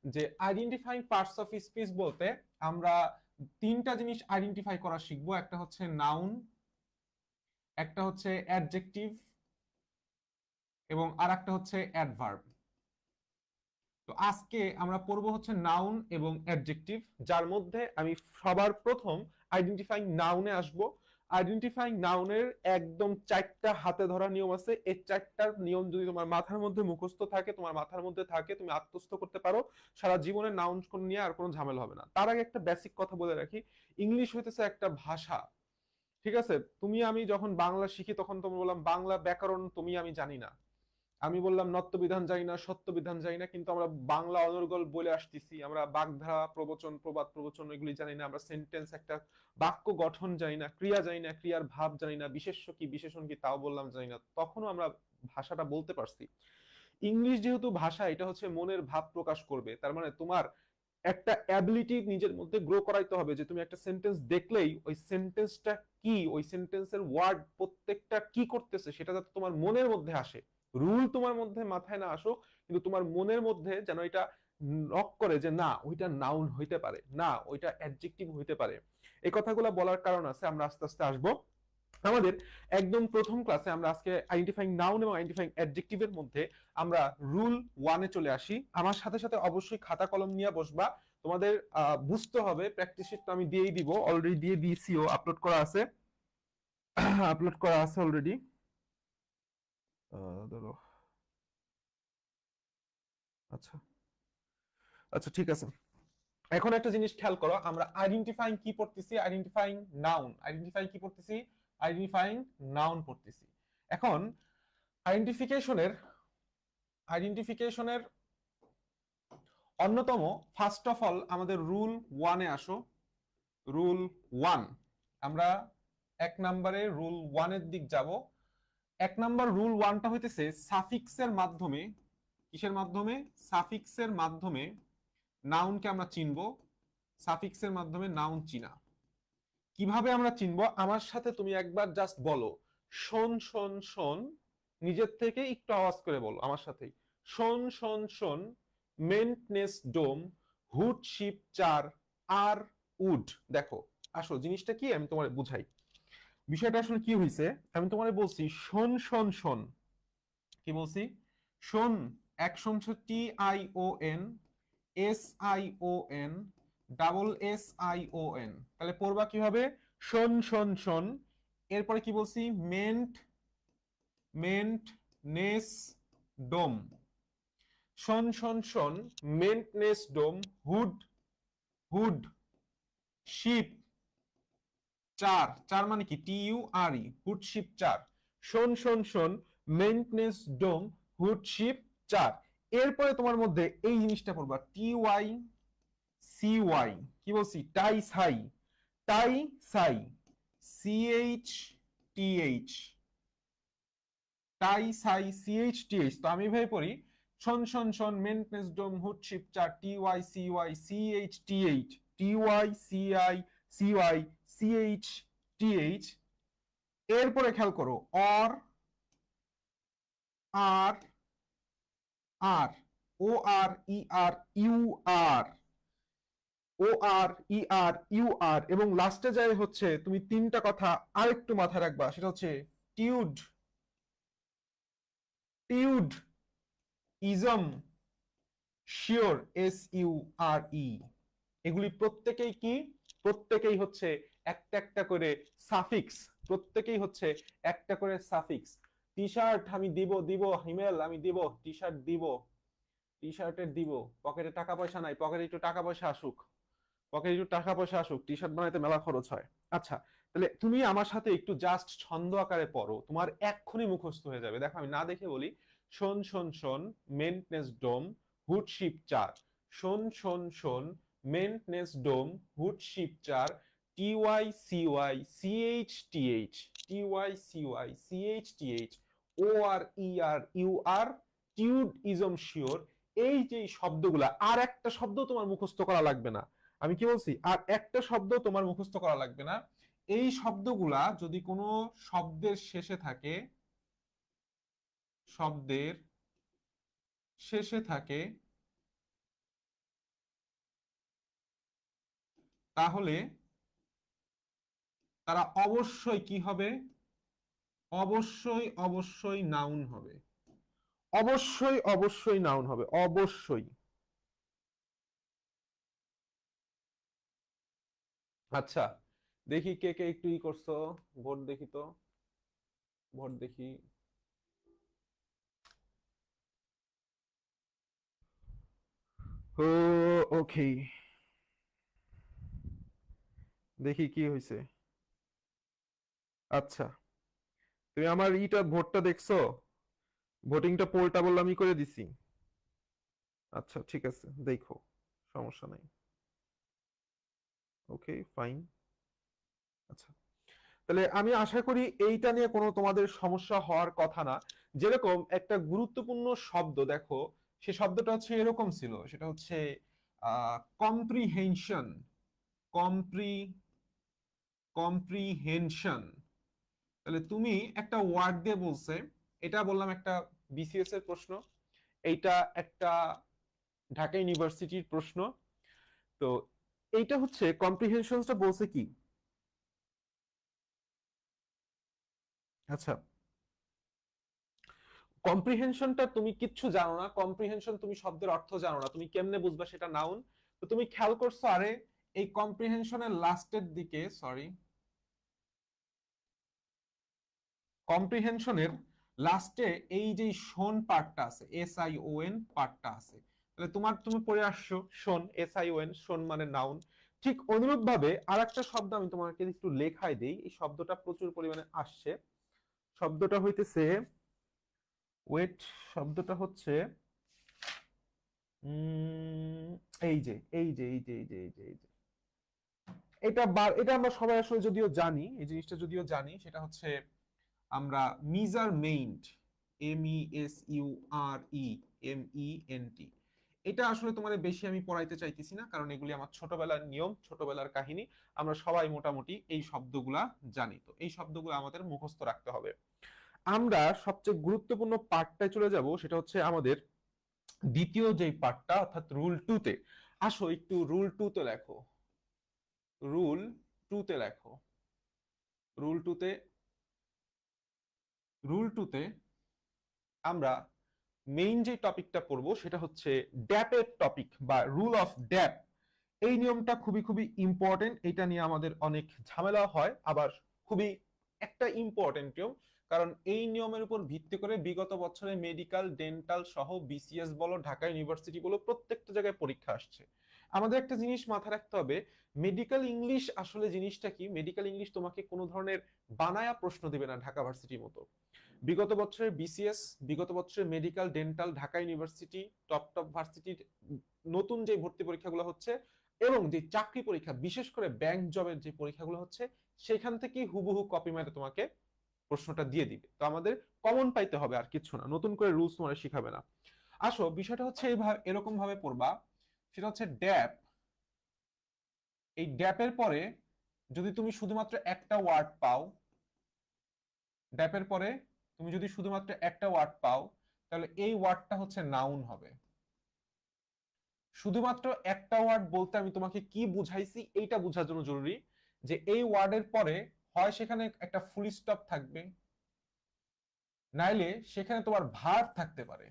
যে identifying parts of speech বলতে আমরা তিনটা জিনিস আইডেন্টিফাই করা শিখবো। একটা হচ্ছে নাউন, একটা হচ্ছে অ্যাডজেক্টিভ এবং আর একটা হচ্ছে অ্যাডভার্ব। তো আজকে আমরা পড়বো হচ্ছে নাউন এবং অ্যাডজেক্টিভ, যার মধ্যে আমি সবার প্রথম আইডেন্টিফাইং নাউনে আসবো। আইডেন্টিফাইং নাউনের একদম চারটা হাতে ধরা নিয়ম আছে। এই চারটার নিয়ম যদি তোমার মাথার মধ্যে মুখস্থ থাকে, তোমার মাথার মধ্যে থাকে, তুমি আত্মস্থ করতে পারো, সারা জীবনে নাউন নিয়ে আর কোনো ঝামেলা হবে না। তার আগে একটা বেসিক কথা বলে রাখি, ইংলিশ হইতেছে একটা ভাষা, ঠিক আছে? তুমি আমি যখন বাংলা শিখি তখন তুমি বললাম বাংলা ব্যাকরণ তুমি আমি জানি না, আমি বললাম নত্য বিধান জানি না, সত্য বিধান জানি না, কিন্তু আমরা বাংলা অনর্গল বলে আসতেছি। আমরা বাগধারা, প্রবচন, প্রবাদ, প্রবচন এগুলি জানি না, আমরা সেন্টেন্স, একটা বাক্য গঠন জানি না, ক্রিয়া জানি না, ক্রিয়ার ভাব জানি না, বিশেষ্য কি বিশেষণ কি তাও বললাম জানি না, তখনও আমরা ভাষাটা বলতে পারছি। ইংলিশ যেহেতু ভাষা, এটা হচ্ছে মনের ভাব প্রকাশ করবে, তার মানে তোমার একটা অ্যাবিলিটি নিজের মধ্যে গ্রো করাইতে হবে যে তুমি একটা সেন্টেন্স দেখলেই ওই সেন্টেন্সটা কি, ওই সেন্টেন্সের ওয়ার্ড প্রত্যেকটা কি করতেছে সেটা যাতে তোমার মনের মধ্যে আসে। রুল তোমার মধ্যে মাথায় না আসুক, কিন্তু তোমার মনের মধ্যে যেন এটা নক করে যে না ওইটা নাউন হইতে পারে, না ওইটা অ্যাডজেক্টিভ হইতে পারে। এই কথাগুলো বলার কারণ আছে, আমরা আস্তে আস্তে আসবো। আমাদের একদম প্রথম ক্লাসে আমরা আজকে আইডেন্টিফাইং নাউন এবং আইডেন্টিফাইং অ্যাডজেক্টিভের মধ্যে আমরা রুল ওয়ানে চলে আসি। আমার সাথে সাথে অবশ্যই খাতা কলম নিয়ে বসবা, তোমাদের বুঝতে হবে। প্র্যাকটিস শিট তো আমি দিয়েই দিব, অলরেডি দিয়ে দিয়েছিও, আপলোড করা আছে, আপলোড করা আছে অলরেডি। ধরো, আচ্ছা আচ্ছা ঠিক আছে। এখন একটা জিনিস খেয়াল করো, আমরা আইডেন্টিফাইং কি পড়তেছি? Identifying noun. আইডেন্টিফাইং কি পড়তেছি? আইডেন্টিফাইং নাউন পড়তেছি। এখন আইডেন্টিফিকেশনের আইডেন্টিফিকেশনের অন্যতম, ফার্স্ট অফ অল আমাদের রুল ওয়ানে আসো। রুল ওয়ান, আমরা এক নম্বরে রুল ওয়ানের দিক যাব। এক নম্বর রুল ওয়ানটা হইতেছে সাফিক্সের মাধ্যমে, কিসের মাধ্যমে? সাফিক্সের মাধ্যমে নাউনকে আমরা চিনব। সাফিক্সের মাধ্যমে নাউন চিনা। কিভাবে আমরা চিনব? আমার সাথে তুমি একবার জাস্ট বলো, শোন শোন শোন, নিজের থেকে একটু আওয়াজ করে বলো আমার সাথেই, শোন শোন শোন, মেন্টনেস ডোম, হুড শিপ চার, আর উড। দেখো, আসো জিনিসটা কি আমি তোমার বুঝাই। বিষয়টা আসলে কি হয়েছে, আমি তোমার বলছি শোন শোন শোন, কি বলছি? শোন, action T I O N, S I O N, double S I O N. তাহলে পড়বা কিভাবে? শোন শোন শোন, এরপরে কি বলছি? Ment, ment ness dom. শোন শোন শোন, ment ness dom, hood, hood ship ture, ture মানে কি? T U R E, hood ship ture. শোন শোন শোন, মেন্টেনেন্স ডোম, হুড শিপ চার। এরপরে তোমার মধ্যে এই জিনিসটা পড়বা, টি ওয়াই সি ওয়াই, কি বলছি? টাই সাই, টাই সাই, সি এইচ টি এইচ, টাই সাই সি এইচ টি এইচ। তো আমি ভাই পড়ি, শোন শোন শোন, মেন্টেনেন্স ডোম, হুড শিপ চার, T Y C Y C H T H, T Y C I C Y C H T H. এরপরে খেয়াল করো, or, er, ur, O R E R U R, O R E R U R, এবং লাস্টে যায় হচ্ছে তুমি তিনটা কথা আরেকটু মাথায় রাখবা, সেটা হচ্ছে tude, tude, ism, sure, S U R E. এগুলি প্রত্যেকেই কি? প্রত্যেকেই হচ্ছে একটা একটা করে সাফিক্স, প্রত্যেকেই হচ্ছে একটা করে সাফিক্স। টি শার্ট আমি দিব, দিব হিমেল আমি দিব, টি শার্ট দিব, টি শার্টের দিব, পকেটে টাকা পয়সা নাই, পকেটে একটু টাকা পয়সা আসুক, পকেটে একটু টাকা পয়সা আসুক, টি শার্ট বানাইতে মেলা খরচ হয়। আচ্ছা, তাহলে তুমি আমার সাথে একটু জাস্ট ছন্দ আকারে পড়ো, তোমার এক্ষুনি মুখস্থ হয়ে যাবে। দেখো আমি না দেখে বলি, শোন শোন শোন, মেন্টনেস ডোম, হুড শিপ চার। শোন শোন শোন, মেন্টনেস ডোম, হুড শিপ চার, T Y C Y C H T H, T Y C Y C H T H, O R E R U R, tude ism sure. এই যে শব্দগুলা, আর একটা শব্দ তোমার মুখস্থ করা লাগবে না। আমি কি বলছি? আর একটা শব্দ তোমার মুখস্থ করা লাগবে না। এই শব্দগুলা যদি কোনো শব্দের শেষে থাকে, শব্দের শেষে থাকে, তাহলে তারা অবশ্যই কি হবে, অবশ্যই অবশ্যই নাউন হবে, অবশ্যই অবশ্যই নাউন হবে, অবশ্যই। আচ্ছা, দেখি কে কে একটু ই করছো, ভোট দেখি তো, ভোট দেখি। ও ওকে, দেখি কি হয়েছে। আচ্ছা, তুমি আমার ইটা ভোটটা দেখছো, ভোটিংটা পোলটা বললাম আমি করে দিছি। আচ্ছা ঠিক আছে, দেখো, সমস্যা নাই। Okay fine. আচ্ছা, তাহলে আমি আশা করি এইটা নিয়ে কোনো তোমাদের সমস্যা হওয়ার কথা না। যেরকম একটা গুরুত্বপূর্ণ শব্দ দেখো, সে শব্দটা হচ্ছে এরকম ছিল, সেটা হচ্ছে কম্প্রিহেনশন, কম্প্রি কম্প্রিহেনশন। তাহলে তুমি একটা ওয়ার্ড দিয়ে বলছে, এটা বললাম একটা বিসিএস এর প্রশ্ন, এইটা একটা ঢাকা ইউনিভার্সিটির প্রশ্ন। তো এইটা হচ্ছে কম্প্রিহেনশনটা বলছে কি, আচ্ছা কম্প্রিহেনশনটা তুমি কিচ্ছু জানো না, কম্প্রিহেনশন তুমি শব্দের অর্থ জানো না, তুমি কেমনে বুঝবা সেটা নাউন? তো তুমি খেয়াল করছো, আরে এই কম্প্রিহেনশনের লাস্টের দিকে, সরি, কম্প্রিহেনশনের লাস্টে এই যে শোন পার্টটা আছে, SION পার্টটা আছে, তাহলে তুমি পড়ে আসছো শোন, SION, শোন মানে নাউন। ঠিক অনুরূপ ভাবে আরেকটা শব্দ আমি তোমাকে একটু লেখায় দেই, এই শব্দটা প্রচুর পরিমাণে আসছে, শব্দটা হইতেছে ওয়েট, শব্দটা হচ্ছে এই যে এই যে এই যে এই যে এই যে এই যে এটা আমরা সবাই আসলে যদিও জানি, এই জিনিসটা যদিও জানি, সেটা হচ্ছে আমরা মেজারমেন্ট, MESUREMENT। এটা আসলে তোমাদের বেশি আমি পড়াইতে চাইতেছি না, কারণ এগুলি আমার ছোটবেলার নিয়ম, ছোটবেলার কাহিনী, আমরা সবাই মোটামুটি এই শব্দগুলা জানি, তো এই শব্দগুলো আমাদের মুখস্থ রাখতে হবে। আমরা সবচেয়ে গুরুত্বপূর্ণ পার্টটায় চলে যাব, সেটা হচ্ছে আমাদের দ্বিতীয় যে পার্টটা, অর্থাৎ রুল 2 তে। আসো একটু রুল 2 তে লেখো, রুল 2 তে লেখো, রুল 2 তে, রুল 2 তে আমরা মেইন যে টপিকটা পড়বো সেটা হচ্ছে ড্যাপের টপিক বা রুল অফ ড্যাপ। এই নিয়মটা খুবই খুবই ইম্পর্টেন্ট, এটা নিয়ে আমাদের অনেক ঝামেলা হয়, আবার খুবই একটা ইম্পর্টেন্ট নিয়ম, কারণ এই নিয়মের উপর ভিত্তি করে বিগত বছরে মেডিকেল, ডেন্টাল সহ বিসিএস বলো, ঢাকা ইউনিভার্সিটি বলো, প্রত্যেকটা জায়গায় পরীক্ষা আসছে। আমাদের একটা জিনিস মাথায় রাখতে হবে, মেডিকেল ইংলিশ আসলে জিনিসটা কি, মেডিকেল ইংলিশ তোমাকে কোনো ধরনের বানায়া প্রশ্ন দিবে না ঢাকা ভার্সিটির মতো। বিগত বছরের বিসিএস, বিগত বছরের medical, dental, Dhaka university, top top ভার্সিটির নতুন যে ভর্তি পরীক্ষাগুলো হচ্ছে এবং যে চাকরি পরীক্ষা, বিশেষ করে ব্যাংক জবের যে পরীক্ষাগুলো হচ্ছে, সেখান থেকেই হুবহু কপি মেরে তোমাকে প্রশ্নটা দিয়ে দিবে। তো আমাদের কমন পাইতে হবে, আর কিছু না, নতুন করে রুলস তোমার শিখাবে না। আসো বিষয়টা হচ্ছে এরকম ভাবে পড়বা, সেটা হচ্ছে ড্যাপ। এই ড্যাপের পরে যদি তুমি শুধুমাত্র একটা ওয়ার্ড পাও, ড্যাপের পরে তুমি যদি শুধুমাত্র একটা ওয়ার্ড পাও, তাহলে এই ওয়ার্ডটা হচ্ছে নাউন হবে। শুধুমাত্র একটা ওয়ার্ড বলতে আমি তোমাকে কি বুঝাইছি এইটা বোঝার জন্য জরুরি, যে এই ওয়ার্ডের পরে হয় সেখানে একটা ফুল স্টপ থাকবে, নাইলে সেখানে তোমার ভার্ব থাকতে পারে।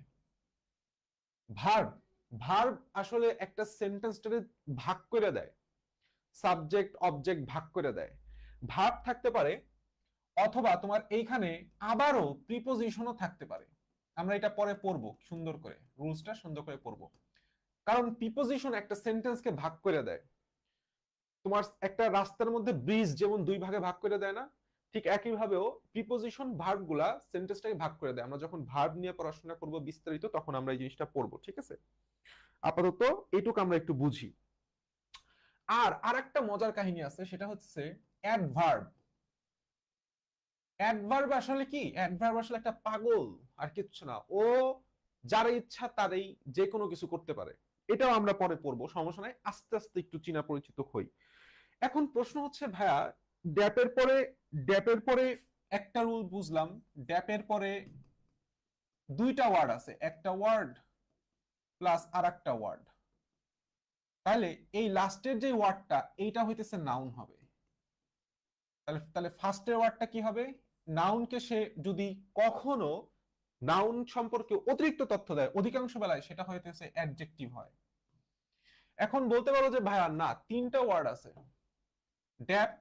ভার্ব, ভার্ব আসলে একটা সেন্টেন্সটাকে ভাগ করে দেয়, সাবজেক্ট অবজেক্ট ভাগ করে দেয়। ভার্ব থাকতে পারে, অথবা তোমার এইখানে আবারও প্রিপোজিশনও থাকতে পারে। আমরা এটা পরে পড়বো সুন্দর করে, রুলসটা সুন্দর করে পড়বো, কারণ প্রিপোজিশন একটা সেন্টেন্সকে ভাগ করে দেয়। তোমার একটা রাস্তার মধ্যে ব্রিজ যেমন দুই ভাগে ভাগ করে দেয় না, ঠিক একই ভাবেও প্রিপোজিশন ভার্ব গুলা সেন্টেন্সটাকে ভাগ করে দেয়। আমরা যখন ভার্ব নিয়ে পড়াশোনা করব বিস্তারিত, তখন আমরা এই জিনিসটা পড়বো, ঠিক আছে? আপাতত এইটুকু আমরা একটু বুঝি। আর আরেকটা মজার কাহিনী আছে, সেটা হচ্ছে অ্যাডভার্ব। অ্যাডভার্ব আসলে কি, অ্যাডভার্ব আসলে একটা পাগল, আর কিচ্ছু না। ও যার ইচ্ছা তারই যে কোনো কিছু করতে পারে। এটাও আমরা পরে পড়বো, সমস্যা নাই, আস্তে আস্তে একটু চিনা পরিচিত হই। এখন প্রশ্ন হচ্ছে ভাইয়া, ড্যাপের পরে, ড্যাপের পরে একটা রুল বুঝলাম, ড্যাপের পরে দুইটা ওয়ার্ড আছে, একটা ওয়ার্ড প্লাস আর একটা ওয়ার্ড। তাহলে এই লাস্টের যে ওয়ার্ডটা এইটা হইতেছে নাউন হবে। তাহলে তাহলে ফার্স্টের ওয়ার্ডটা কি হবে? নাউনকে সে যদি কখনো নাউন সম্পর্কে অতিরিক্ত তথ্য দেয়, অধিকাংশ বেলায় সেটা হইতেছে অ্যাডজেক্টিভ হয়। এখন বলতে পারো যে ভাইয়া না, তিনটা ওয়ার্ড আছে, ড্যাপ,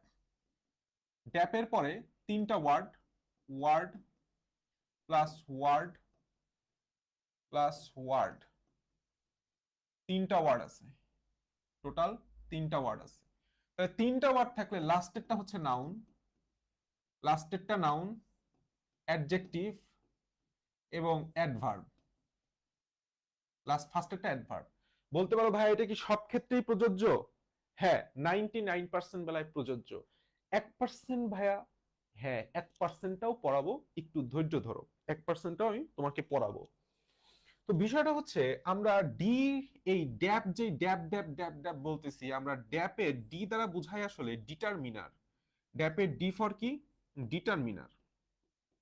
ড্যাপের পরে তিনটা word, word plus word plus word, তিনটা ওয়ার্ড আছে, টোটাল তিনটা ওয়ার্ড আছে। তাহলে তিনটা ওয়ার্ড থাকলে লাস্টেরটা হচ্ছে নাউন, লাস্টেরটা নাউন, অ্যাডজেক্টিভ এবং অ্যাডভার্ব, লাস্ট ফার্স্টেরটা অ্যাডভার্ব। বলতে পারো ভাই এটা কি সব ক্ষেত্রেই প্রযোজ্য? হ্যাঁ, 99% বেলায় প্রযোজ্য। 1% ভাইয়া, হ্যাঁ 1%টাও পড়াবো, একটু ধৈর্য ধরো, 1%টাও আমি তোমাকে পড়াবো। তো বিষয়টা হচ্ছে আমরা ডি, এই ড্যাপ, যে ড্যাপ ড্যাপ ড্যাপ ড্যাপ বলতেছি আমরা, ড্যাপের ডি দ্বারা বুঝাই আসলে ডিটারমিনার। ড্যাপের ডি ফর কি? ডিটারমিনার।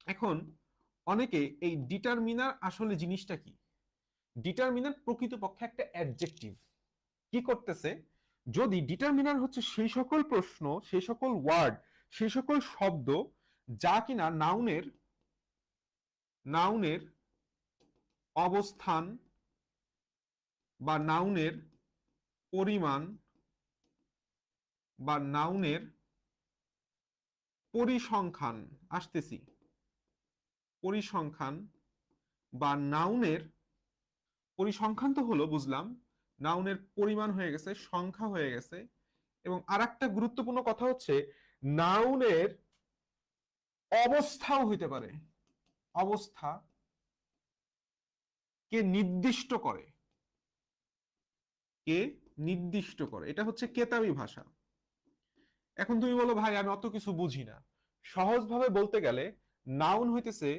এখন অনেকে এই ডিটারমিনার আসলে জিনিসটা কি, ডিটারমিনার প্রকৃতপক্ষে একটা অ্যাডজেক্টিভ। কি করতেছে, যদি ডিটারমিনার হচ্ছে সেই সকল প্রশ্ন, সেই সকল ওয়ার্ড, সেই সকল শব্দ যা কিনা নাউনের, নাউনের অবস্থান বা নাউনের পরিমাণ বা নাউনের পরিসংখ্যান, আসতেছি, পরিসংখ্যান বা নাউনের পরিসংখ্যান তো হলো বুঝলাম, নাউনের পরিমাণ হয়ে গেছে, সংখ্যা হয়ে গেছে। এবং আরেকটা গুরুত্বপূর্ণ কথা হচ্ছে নাউনের অবস্থাও হইতে পারে, অবস্থা কে নির্দিষ্ট করে, কে নির্দিষ্ট করে, এটা হচ্ছে কেতাবি ভাষা। এখন তুমি বলো ভাই আমি অত কিছু বুঝি না, সহজভাবে বলতে গেলে নাউন হইতেছে,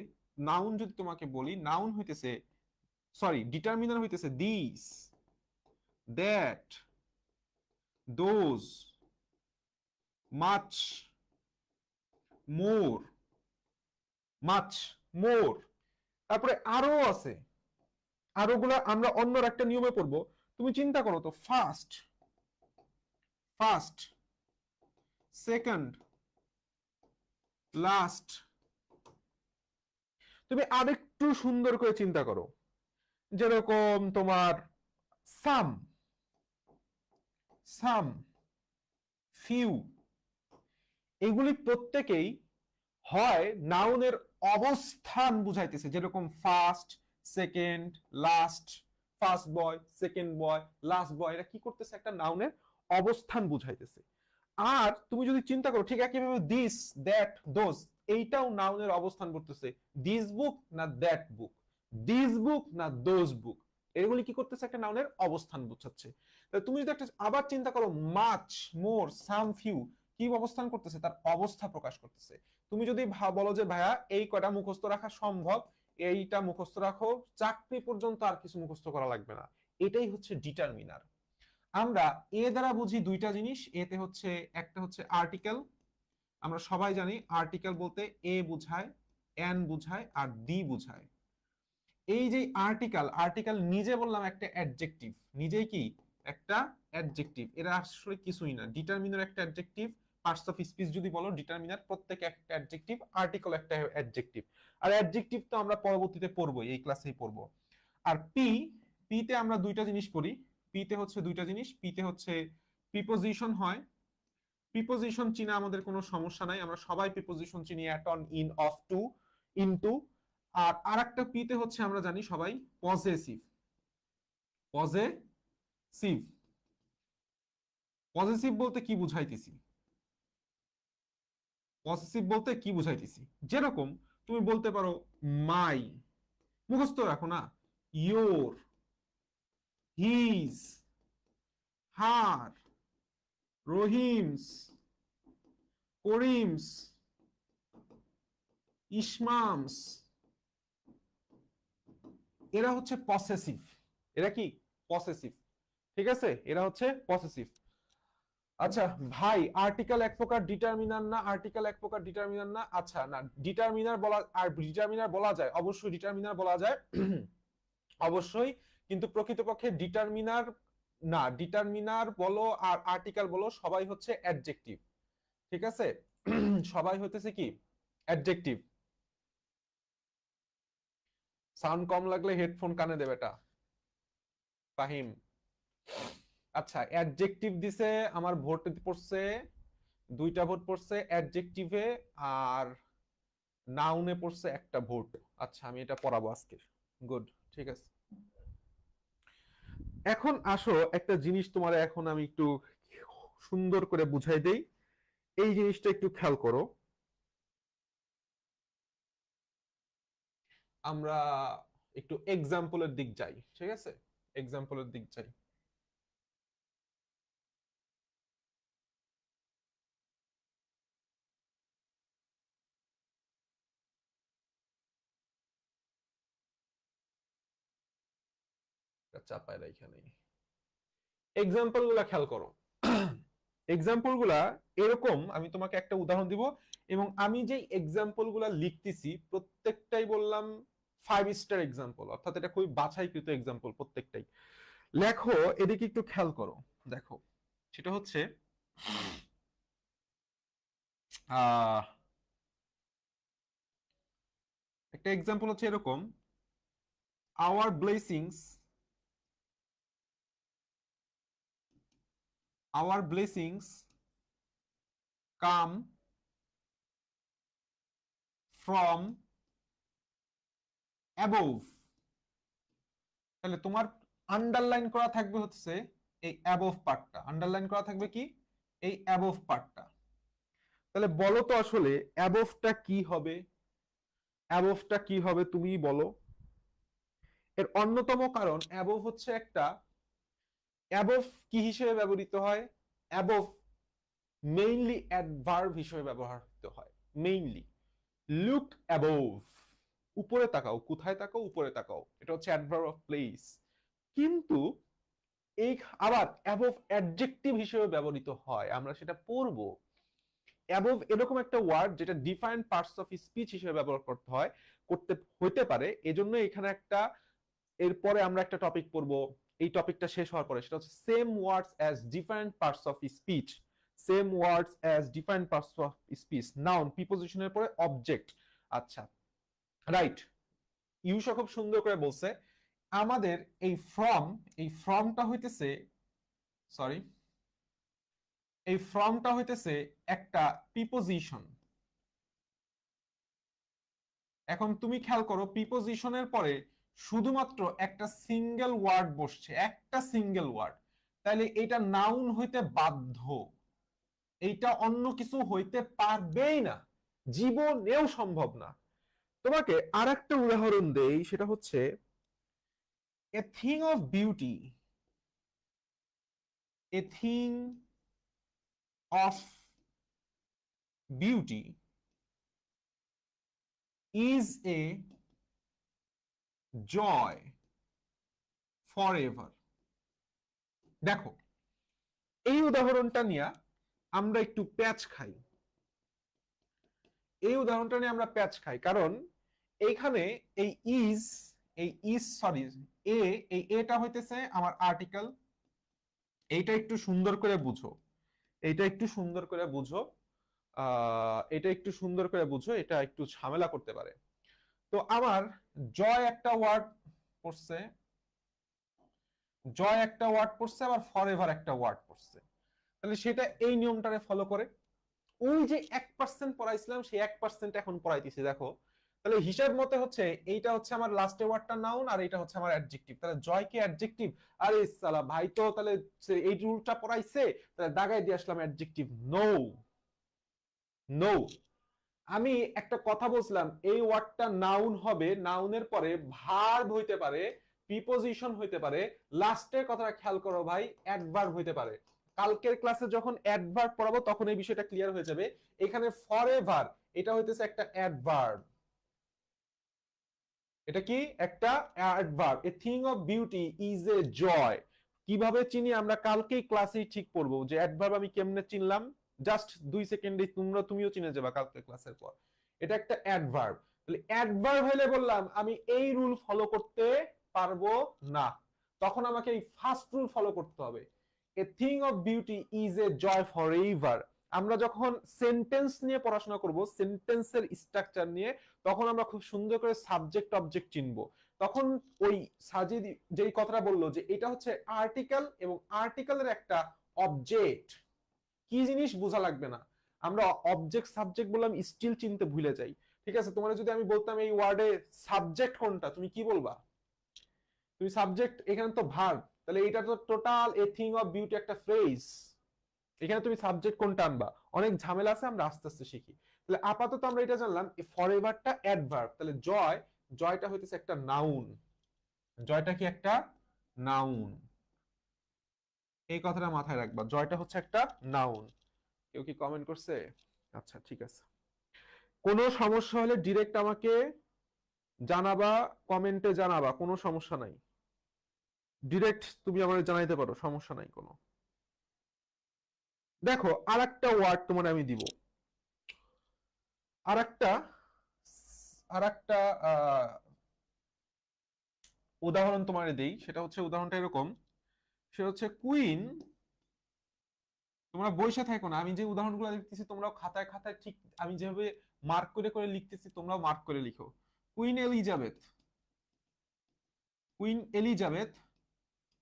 নাউন যদি তোমাকে বলি, নাউন হইতেছে, সরি ডিটারমিনার হইতেছে দিস, দ্যাট, দোজ, মাচ, মোর, মাছ, মোর, তারপরে আরো আছে, আরো গুলা আমরা অন্য একটা নিয়মে পড়বো। তুমি চিন্তা করো তো, ফার্স্ট, ফার্স্ট, সেকেন্ড, লাস্ট। তুমি আরেকটু সুন্দর করে চিন্তা করো, যেরকম তোমার সাম, সাম, ফিউ, এগুলি প্রত্যেকেই হয় নাউনের অবস্থান বুঝাইতেছে, যেরকম first, second, last, first boy, second boy, last বয়, এরা কি করতেছে, একটা নাউনের অবস্থান বুঝাইতেছে। আর তুমি যদি চিন্তা করো ঠিক একইভাবে দিস, দ্যাট, দোজ, এইটাও নাউনের অবস্থান করতেছে, দিস বুক না দ্যাট বুক, দিস বুক না দোজ বুক, এগুলি কি করতেছে, একটা নাউনের অবস্থান বুঝাচ্ছে। তুমি যদি একটা আবার চিন্তা করো, মাচ, মোর, সাম, ফিউ, কি অবস্থান করতেছে, তার অবস্থা প্রকাশ করতেছে। তুমি যদি বলো যে ভাইয়া এই কয়টা মুখস্থ রাখা সম্ভব, এইটা মুখস্থ রাখো, চাকরি পর্যন্ত আর কিছু মুখস্থ করা লাগবে না, এটাই হচ্ছে ডিটারমিনার। আমরা এ দ্বারা বুঝি দুইটা জিনিস, এতে হচ্ছে একটা হচ্ছে আর্টিকেল, আমরা সবাই জানি আর্টিকেল বলতে এ বুঝায়, এন বুঝায় আর দি বুঝায়। এই যে আর্টিকেল, আর্টিকেল নিজে বললাম একটা অ্যাডজেক্টিভ, নিজেই কি একটা অ্যাডজেক্টিভ, এরা আসলে কিছুই না, ডিটারমিনার একটা অ্যাডজেক্টিভ, পার্টস অফ স্পিচ যদি বলো, ডিটারমিনার প্রত্যেক একটা অ্যাডজেক্টিভ, আর্টিকেল একটা অ্যাডজেক্টিভ। আর অ্যাডজেক্টিভ তো আমরা পরবর্তীতে পড়বো, এই ক্লাসেই পড়বো। আর পি, পিতে আমরা দুইটা জিনিস পড়ি, পিতে হচ্ছে দুইটা জিনিস, পিতে হচ্ছে প্রিপোজিশন হয়, প্রিপোজিশন চিনা আমাদের কোনো সমস্যা নাই, আমরা সবাই প্রিপোজিশন চিনি, at, on, in, of, to, into. আর আরেকটা পিতে হচ্ছে আমরা জানি সবাই পজেসিভ, পজেসিভ, পজেসিভ বলতে কি বুঝাইতেছি, পজেসিভ বলতে কি বুঝাইতেছি, যেরকম তুমি বলতে পারো মাই, মুখস্থ রাখো না, ইয়োর, হিজ, হার, রহিমস, করিমস, ইসমামস, এরা হচ্ছে পসেসিভ, এরা কি পসেসিভ, ঠিক আছে, এরা হচ্ছে পসেসিভ। আচ্ছা ভাই আর্টিকেল এক প্রকার ডিটারমিনার না, আর্টিকেল এক প্রকার ডিটারমিনার না, আচ্ছা না ডিটারমিনার বলা, আর ডিটারমিনার বলা যায়, অবশ্যই ডিটারমিনার বলা যায় অবশ্যই, কিন্তু প্রকৃতপক্ষে ডিটারমিনার না, ডিটারমিনার বলো আর আর্টিকেল বলো সবাই হচ্ছে অ্যাডজেক্টিভ, ঠিক আছে? সবাই হইতেছে কি অ্যাডজেক্টিভ। সাউন্ড কম লাগলে হেডফোন কানে দেবে এটা ফাহিম। আচ্ছা, অ্যাডজেক্টিভ দিছে আমার ভোট পড়ছে, 2টা ভোট পড়ছে অ্যাডজেক্টিভে, আর নাউনে পড়ছে 1টা ভোট। আচ্ছা, আমি এটা পড়াবো আজকে। গুড, ঠিক আছে। এখন আসো একটা জিনিস তোমার এখন আমি একটু সুন্দর করে বুঝাই দেই, এই জিনিসটা একটু খেয়াল করো। আমরা একটু এক্সাম্পলের দিক যাই, ঠিক আছে? এক্সাম্পলের দিক যাই। চাপায় রাখা নেই, এক্সাম্পল গুলা খেয়াল করো। এক্সাম্পল গুলা এরকম, আমি তোমাকে একটা উদাহরণ দিব, এবং আমি যে এক্সাম্পল গুলা লিখতেছি প্রত্যেকটাই বললাম 5 স্টার এক্সাম্পল, অর্থাৎ এটা খুবই বাছাইকৃত এক্সাম্পল প্রত্যেকটাই। লেখো, এদিকে একটু খেয়াল করো, দেখো সেটা হচ্ছে একটা এক্সাম্পল হচ্ছে এরকম, our blessings come from above. তাহলে তোমার আন্ডারলাইন করা থাকবে হচ্ছে এই অ্যাবোভ পার্টটা, আন্ডারলাইন করা থাকবে কি এই অ্যাবোভ পার্টটা। তাহলে বলো তো আসলে অ্যাবোভটা কি হবে, অ্যাবোভটা কি হবে তুমি বলো। এর অন্যতম কারণ অ্যাবোভ হচ্ছে একটা, অ্যাবোভ কি হিসেবে ব্যবহৃত হয়, অ্যাবোভ মেইনলি অ্যাডভার্ব হিসেবে ব্যবহৃত হয়। মেইনলি লুক অ্যাবোভ, উপরে তাকাও, কোথায় তাকাও, উপরে তাকাও, এটা হচ্ছে অ্যাডভার্ব অফ প্লেস। কিন্তু এই আবার অ্যাবোভ অ্যাডজেক্টিভ হিসেবে ব্যবহৃত হয়, আমরা সেটা পড়বো। অ্যাবোভ এরকম একটা ওয়ার্ড যেটা ডিফাইন্ড পার্টস অফ স্পিচ হিসেবে ব্যবহার করতে হয়, করতে হইতে পারে। এজন্য এখানে একটা, এরপরে আমরা একটা টপিক পড়বো, এই টপিকটা শেষ হওয়ার পরে, সেটা হচ্ছে same words as different parts of speech. Same words as different parts of speech, noun প্রিপোজিশনের পরে অবজেক্ট। আচ্ছা, রাইট, ইউসা খুব সুন্দর করে বলছে। আমাদের এই ফ্রমটা হইতেছে, সরি, এই ফ্রমটা হইতেছে একটা প্রিপোজিশন। এখন তুমি খেয়াল করো, প্রিপোজিশনের পরে শুধুমাত্র একটা সিঙ্গেল ওয়ার্ড বসছে, একটা সিঙ্গেল ওয়ার্ড, তাহলে এটা নাউন হইতে বাধ্য, এইটা অন্য কিছু হইতে পারবেই না, জীবনেও সম্ভব না। তোমাকে আর একটা উদাহরণ দেই, সেটা হচ্ছে a thing of beauty, a thing of beauty is a joy forever. দেখো, এই উদাহরণটা নিয়ে আমরা একটু প্যাচ খাই, এই উদাহরণটা নিয়ে আমরা প্যাচ খাই, কারণ এইখানে এই ইজ সরি এ, এই এটা হইতেছে আমার আর্টিকেল। এইটা একটু সুন্দর করে বুঝো, এইটা একটু সুন্দর করে বুঝো, এটা একটু সুন্দর করে বুঝো, এটা একটু ঝামেলা করতে পারে। তো আমার জয় একটা ওয়ার্ড পড়ছে, জয় একটা ওয়ার্ড পড়ছে, আবার ফরএভার একটা ওয়ার্ড পড়ছে, তাহলে সেটা এই নিয়মটারে ফলো করে। ওই যে 1% পড়াইছিলাম, সেই 1% এখন পড়াইতেছি, দেখো। তাহলে হিসাব মতে হচ্ছে এইটা হচ্ছে আমার লাস্টে ওয়ার্ডটা নাউন, আর এটা হচ্ছে আমার অ্যাডজেক্টিভ। তাহলে জয় কি অ্যাডজেক্টিভ? আরে সালা ভাই, তো তাহলে এই রুলটা পড়াইছে, তাহলে দাগাই দিয়ে আসলাম অ্যাডজেক্টিভ। নো, নো, আমি একটা কথা বলছিলাম, এই ওয়ার্ডটা নাউন হবে, নাউনের পরে ভার্ব হইতে পারে, প্রিপোজিশন হইতে পারে, লাস্টের কথাটা খেয়াল করো ভাই, অ্যাডভার্ব হইতে পারে। কালকের ক্লাসে যখন অ্যাডভার্ব পড়াবো তখন এই বিষয়টা ক্লিয়ার হয়ে যাবে। এখানে ফরএভার, এটা হইতেছে একটা অ্যাডভার্ব, এটা কি একটা adverb. A thing of beauty is a joy, কিভাবে চিনি আমরা কালকেই ক্লাসেই ঠিক পড়বো, যে অ্যাডভার্ব আমি কেমনে চিনলাম, জাস্ট 2 সেকেন্ডে তুমিও চিনে যাবে কালকে ক্লাসের পর। এটা একটা অ্যাডভার্ব। তাহলে অ্যাডভার্ব হলে বললাম আমি এই রুল ফলো করতে পারবো না, তখন আমাকে এই ফার্স্ট রুল ফলো করতে হবে, a thing of beauty is a joy forever. আমরা যখন সেন্টেন্স নিয়ে পড়াশোনা করব, সেন্টেন্সের স্ট্রাকচার নিয়ে, তখন আমরা খুব সুন্দর করে সাবজেক্ট অবজেক্ট চিনবো। তখন ওই সাজিদ যেই কথাটা বললো যে এটা হচ্ছে আর্টিকেল এবং আর্টিকেলের একটা অবজেক্ট, কি জিনিস বোঝা লাগবে না, আমরা অবজেক্ট সাবজেক্ট বললাম স্টিল চিনতে ভুলে যাই। ঠিক আছে, তোমার যদি আমি বলতাম এই ওয়ার্ডে সাবজেক্ট কোনটা, তুমি কি বলবা? তুমি সাবজেক্ট, এখানে তো ভার্ব, তাহলে এটা তো total A thing of beauty একটা ফ্রেজ, এখানে তুমি সাবজেক্ট কোনটা আনবা? অনেক ঝামেলা আছে, আমরা আস্তে আস্তে শিখি। তাহলে আপাতত আমরা এটা জানলাম ফরএভারটা অ্যাডভার্ব, তাহলে জয়, জয়টা হইতেছে একটা নাউন, জয়টা কি একটা নাউন, এই কথাটা মাথায় রাখবা, জয়টা হচ্ছে একটা নাউন। কেউ কি কমেন্ট করছে? আচ্ছা ঠিক আছে, কোনো সমস্যা হলে ডিরেক্ট আমাকে জানাবা, কমেন্টে জানাবা, কোনো সমস্যা নাই, ডিরেক্ট তুমি আমাকে জানাইতে পারো, সমস্যা নাই কোনো। দেখো আর একটা ওয়ার্ড তোমার আমি দিব, আর একটা উদাহরণ তোমার দেই, সেটা হচ্ছে উদাহরণটা এরকম, সেটা হচ্ছে কুইন। তোমরা বইসা থাকো না, আমি যে উদাহরণগুলো লিখতেছি তোমরাও খাতায় খাতায় ঠিক আমি যেভাবে মার্ক করে করে লিখতেছি তোমরাও মার্ক করে লিখো। Queen Elizabeth, Queen Elizabeth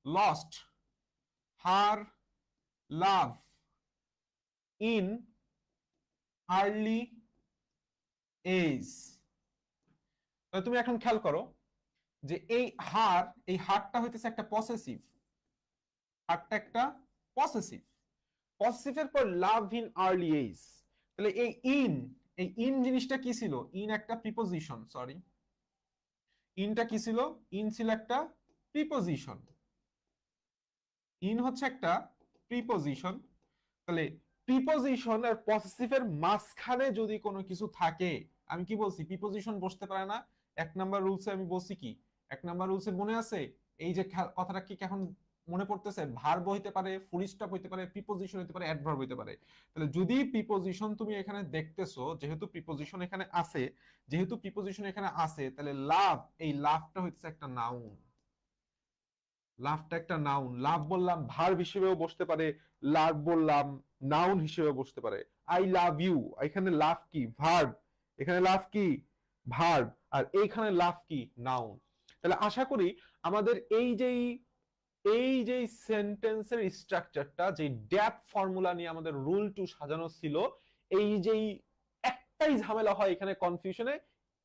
lost her love in early age. তুমি এখন খেয়াল করো যে এই হার, এই হারটা হইতেছে একটা পসেসিভ, হারটা একটা পসেসিভ, পসেসিভের পর লাভ ইন আর্লি এজ, তাহলে এই ইন জিনিসটা কি ছিল? ইন একটা প্রিপোজিশন, সরি, ইনটা কি ছিল? ইন ছিল একটা প্রিপোজিশন, ইন হচ্ছে একটা প্রিপোজিশন। তাহলে প্রিপোজিশন আর পসেসিভের মাঝখানে যদি কোনো কিছু থাকে, আমি কি বলছি? প্রিপোজিশন বসতে পারে না। এক নাম্বার রুলসে আমি বলছি কি, এক নাম্বার রুলসে মনে আছে এই যে কথাটা কি এখন মনে পড়তেছে? ভার্ব হইতে পারে, ফুল স্টপ হইতে পারে, প্রিপোজিশন হইতে পারে, অ্যাডভার্ব হইতে পারে। তাহলে যদি প্রিপোজিশন তুমি এখানে দেখতেছো, যেহেতু প্রিপোজিশন এখানে আছে, যেহেতু প্রিপোজিশন এখানে আছে, তাহলে লাভ, এই লাভটা হইতেছে একটা নাউন, লাভটা একটা নাউন। লাভ বললাম ভার্ব হিসেবেও বসতে পারে, লাভ বললাম নাউন হিসেবে বসতে পারে। আই লাভ ইউ, এখানে লাভ কি? ভার্ব, এখানে লাভ কি? ভার্ব, আর এইখানে লাভ কি? নাউন। তাহলে আশা করি আমাদের এই যে সেন্টেন্সের স্ট্রাকচারটা, যে ড্যাপ ফর্মুলা নিয়ে আমাদের রুল 2 সাজানো ছিল, এই যেই একটাই ঝামেলা হয় এখানে কনফিউশনে,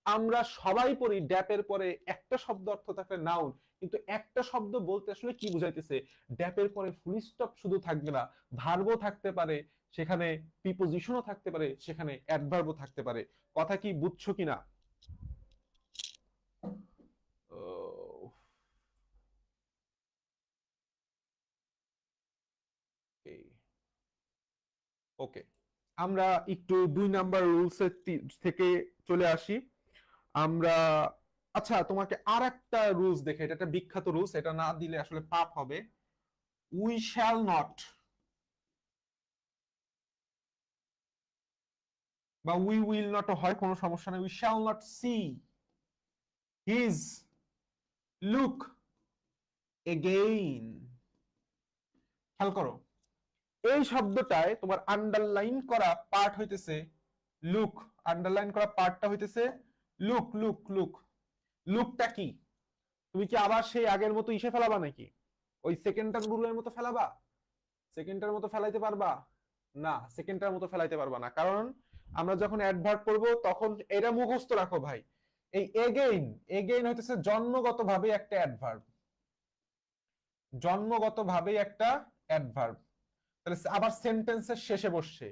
আমরা সবাই পড়ি ড্যাপের পরে একটা শব্দ অর্থ থাকে নাউন, কিন্তু একটা শব্দ বলতে আসলে কি বুঝাইতেছে? ড্যাপের পরে ফুল স্টপ শুধু থাকবে না, ভার্বও থাকতে পারে, সেখানে প্রিপোজিশনও থাকতে পারে, সেখানে অ্যাডভার্বও থাকতে পারে। কথা কি বুঝছো কিনা? ওকে, আমরা একটু 2 নাম্বার রুলস থেকে চলে আসি আমরা। আচ্ছা, তোমাকে আর একটা রুলস দেখে, এটা একটা বিখ্যাত রুলস, এটা না দিলে আসলে পাপ হবে। উই শ্যাল নট, বা উই উইল নট হয়, কোনো সমস্যা নেই। We shall not see his look again. খেয়াল করো, এই শব্দটায় তোমার আন্ডারলাইন করা পার্ট হইতেছে লুক, আন্ডারলাইন করা পার্টটা হইতেছে লুক, লুক, লুক। লুকটা কি? তুমি কি আবার সেই আগের মতো ইসে ফেলাবা নাকি? ওই সেকেন্ডটার রুলের মতো ফেলাবা? সেকেন্ডটার মতো ফেলাইতে পারবা না, সেকেন্ডটার মতো ফেলাইতে পারবা না, কারণ আমরা যখন অ্যাডভার্ব করব তখন এটা মুখস্থ রাখো ভাই, এই এগেইন, এগেইন হইতেছে জন্মগতভাবে একটা অ্যাডভার্ব, জন্মগতভাবে একটা অ্যাডভার্ব, তাহলে আবার সেন্টেন্সের শেষে বসছে।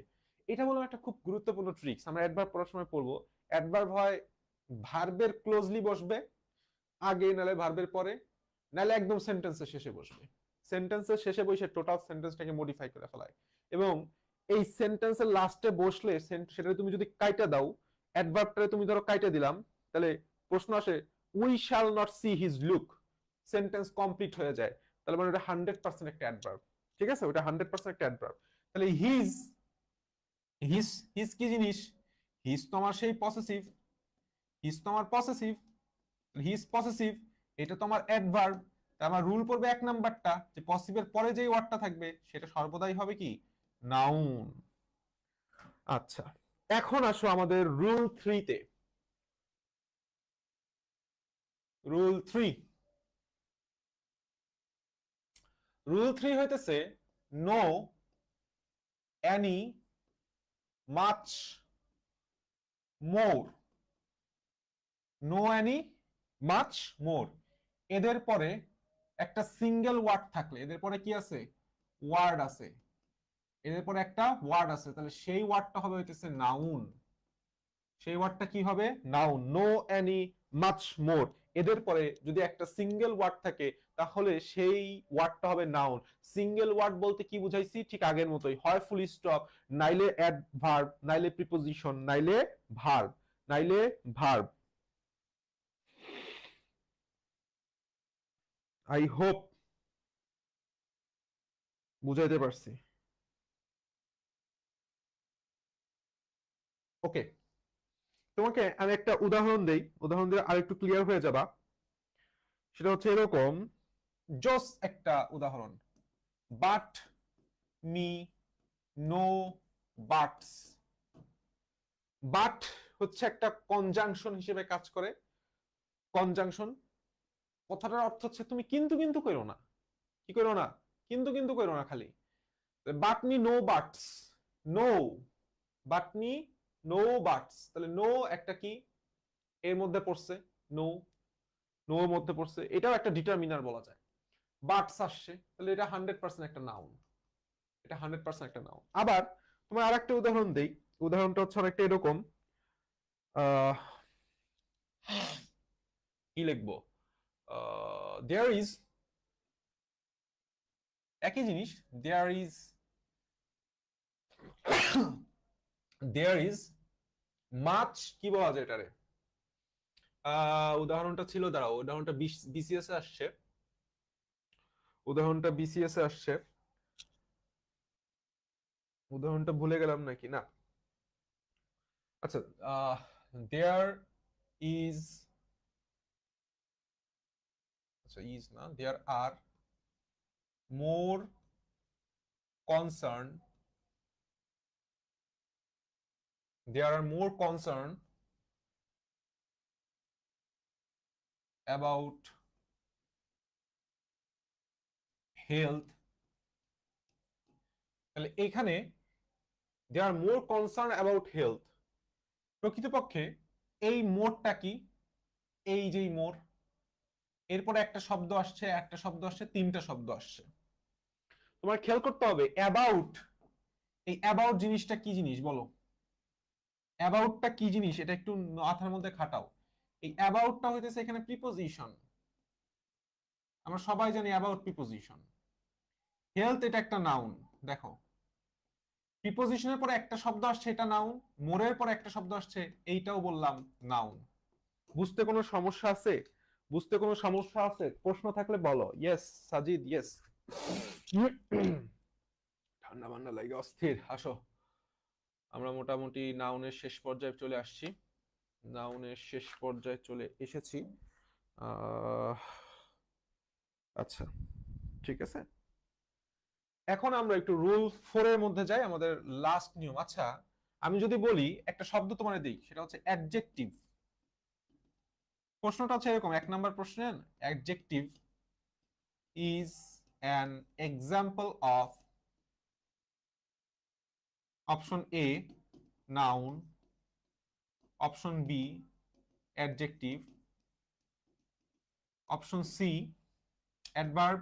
এটা বললাম একটা খুব গুরুত্বপূর্ণ ট্রিক্স, আমরা অ্যাডভার্ব পড়ার সময় পড়বো। অ্যাডভার্ব হয় ভার্বের ক্লোজলি বসবে আগে, নালে ভার্বের পরে, নালে একদম সেন্টেন্সের শেষে বসবে। সেন্টেন্সের শেষে বসে টোটাল সেন্টেন্সটাকে মডিফাই করে ফেলায়, এবং এই সেন্টেন্সের লাস্টে বসলে সেটা তুমি যদি কাইটা দাও, অ্যাডভার্বটারে তুমি ধরো কাইটা দিলাম, তাহলে প্রশ্ন আসে we shall not see his look, sentence complete হয়ে যায়, তাহলে মানে ওটা 100% একটা অ্যাডভার্ব। ঠিক আছে, ওটা 100% একটা অ্যাডভার্ব। তাহলে হিজ, হিজ, হিজ কি জিনিস? হিজ তোমার সেই পসেসিভ, হিজ তোমার পসেসিভ, হিজ পসেসিভ, এটা তোমার অ্যাডভার্ব। আমার রুল পড়বে 1 নাম্বারটা, যে পসিবল পরে যে ওয়ার্ডটা থাকবে সেটা সর্বদাই হবে কি নাউন। আচ্ছা, এখন আসো আমাদের রুল 3 তে। রুল 3, রুল 3 হইতেছে no any much more. No any much more, এদের পরে একটা সিঙ্গেল ওয়ার্ড থাকলে, এদের পরে কি আছে ওয়ার্ড আছে, এদের পরে একটা ওয়ার্ড আছে, তাহলে সেই ওয়ার্ডটা হবে হইতেছে নাউন। সেই ওয়ার্ডটা কি হবে noun. No any much more, এদের পরে যদি একটা সিঙ্গেল ওয়ার্ড থাকে তাহলে সেই ওয়ার্ডটা হবে নাউন। সিঙ্গেল ওয়ার্ড বলতে কি বুঝাইছি, ঠিক আগের মতোই, হয় ফুল স্টপ, নাইলে অ্যাডভার্ব, নাইলে প্রিপোজিশন, নাইলে ভার্ব, নাইলে ভার্ব। আই হোপ বুঝাইতে পারছি। ওকে, তোমাকে আমি একটা উদাহরণ দেই, উদাহরণ দিয়ে আরেকটু ক্লিয়ার হয়ে যাবা। সেটা হচ্ছে এরকম, জোস একটা উদাহরণ, বাট মি নো বাটস। বাট হচ্ছে একটা কনজাংশন হিসেবে কাজ করে। কনজাংশন কথাটার অর্থ হচ্ছে তুমি কিন্তু কিন্তু করো না, কি করো না, কিন্তু কিন্তু করো না খালি। But me no buts, no, but me no buts, তাহলে নো একটা কি এর মধ্যে পড়ছে, নো, নো এর মধ্যে পড়ছে, এটাও একটা ডিটারমিনার বলা যায়। বাটস আসছে, তাহলে এটা 100% একটা নাউন, এটা 100% একটা নাউন। আবার তোমার আরেকটা উদাহরণ দেই, উদাহরণটা হচ্ছে অনেকটা এরকম, কি লিখবো, দেয়ার ইজ, একই জিনিস, দেয়ার ইজ, দেয়ার ইজ মাছ, কি বলা যায় এটারে, উদাহরণটা ছিল, দাঁড়াও, উদাহরণটা বিসিএস এ আসছে, উদাহরণটা বিসিএস এ আসছে, উদাহরণটা ভুলে গেলাম নাকি, না আচ্ছা, দেয়ার ইজ, আচ্ছা ইজ না, দেয়ার আর মোর concern, there are more concern about health, তাহলে এখানে there are more concern about health, প্রকৃতপক্ষে এই মোরটা কি, এই যে মোর, এরপরে একটা শব্দ আসছে, একটা শব্দ আসছে, তিনটা শব্দ আসছে। তোমার খেয়াল করতে হবে অ্যাবাউট, এই অ্যাবাউট জিনিসটা কি জিনিস বলো, অ্যাবাউটটা কি জিনিস, এটা একটু মাথার মধ্যে খাটাও। এই অ্যাবাউটটা হইতেছে এখানে প্রিপোজিশন, আমরা সবাই জানি অ্যাবাউট প্রিপোজিশন। হেলথ এটা একটা নাউন, দেখো প্রিপোজিশনের পরে একটা শব্দ আসছে, এটা নাউন, মোরের পরে একটা শব্দ আসছে, এইটাও বললাম নাউন। বুঝতে কোনো সমস্যা আছে, বুঝতে কোনো সমস্যা আছে, প্রশ্ন থাকলে বলো। Yes Sajid, yes. ঠান্ডা মান্ডা লাগে অস্থির, আসো আমরা মোটামুটি নাউনের শেষ পর্যায়ে চলে আসছি, নাউনের শেষ পর্যায়ে চলে এসেছি। আচ্ছা ঠিক আছে, এখন আমরা একটু রুল 4 এর মধ্যে যাই, আমাদের লাস্ট নিয়ম। আচ্ছা, আমি যদি বলি একটা শব্দ তোমার দিই, সেটা হচ্ছে অ্যাডজেক্টিভ। প্রশ্নটা হচ্ছে এরকম, 1 নাম্বার প্রশ্নের, adjective is an example of, option A noun, option B adjective, option C adverb,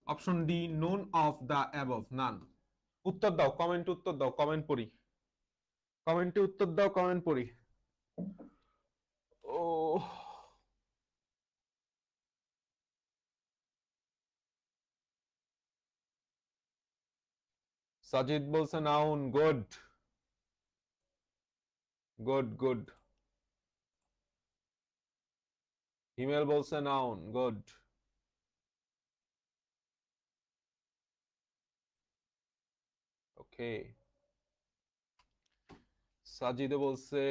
option D none of the above, none. উত্তর দাও, কমেন্ট উত্তর দাও, কমেন্ট পড়ি, কমেন্টে উত্তর দাও, কমেন্ট পড়ি। ও সাজিদ বলছে নাউন, গুড গুড গুড। হিমেল বলছে নাউন, গুড। ওকে, সাজিদে বলছে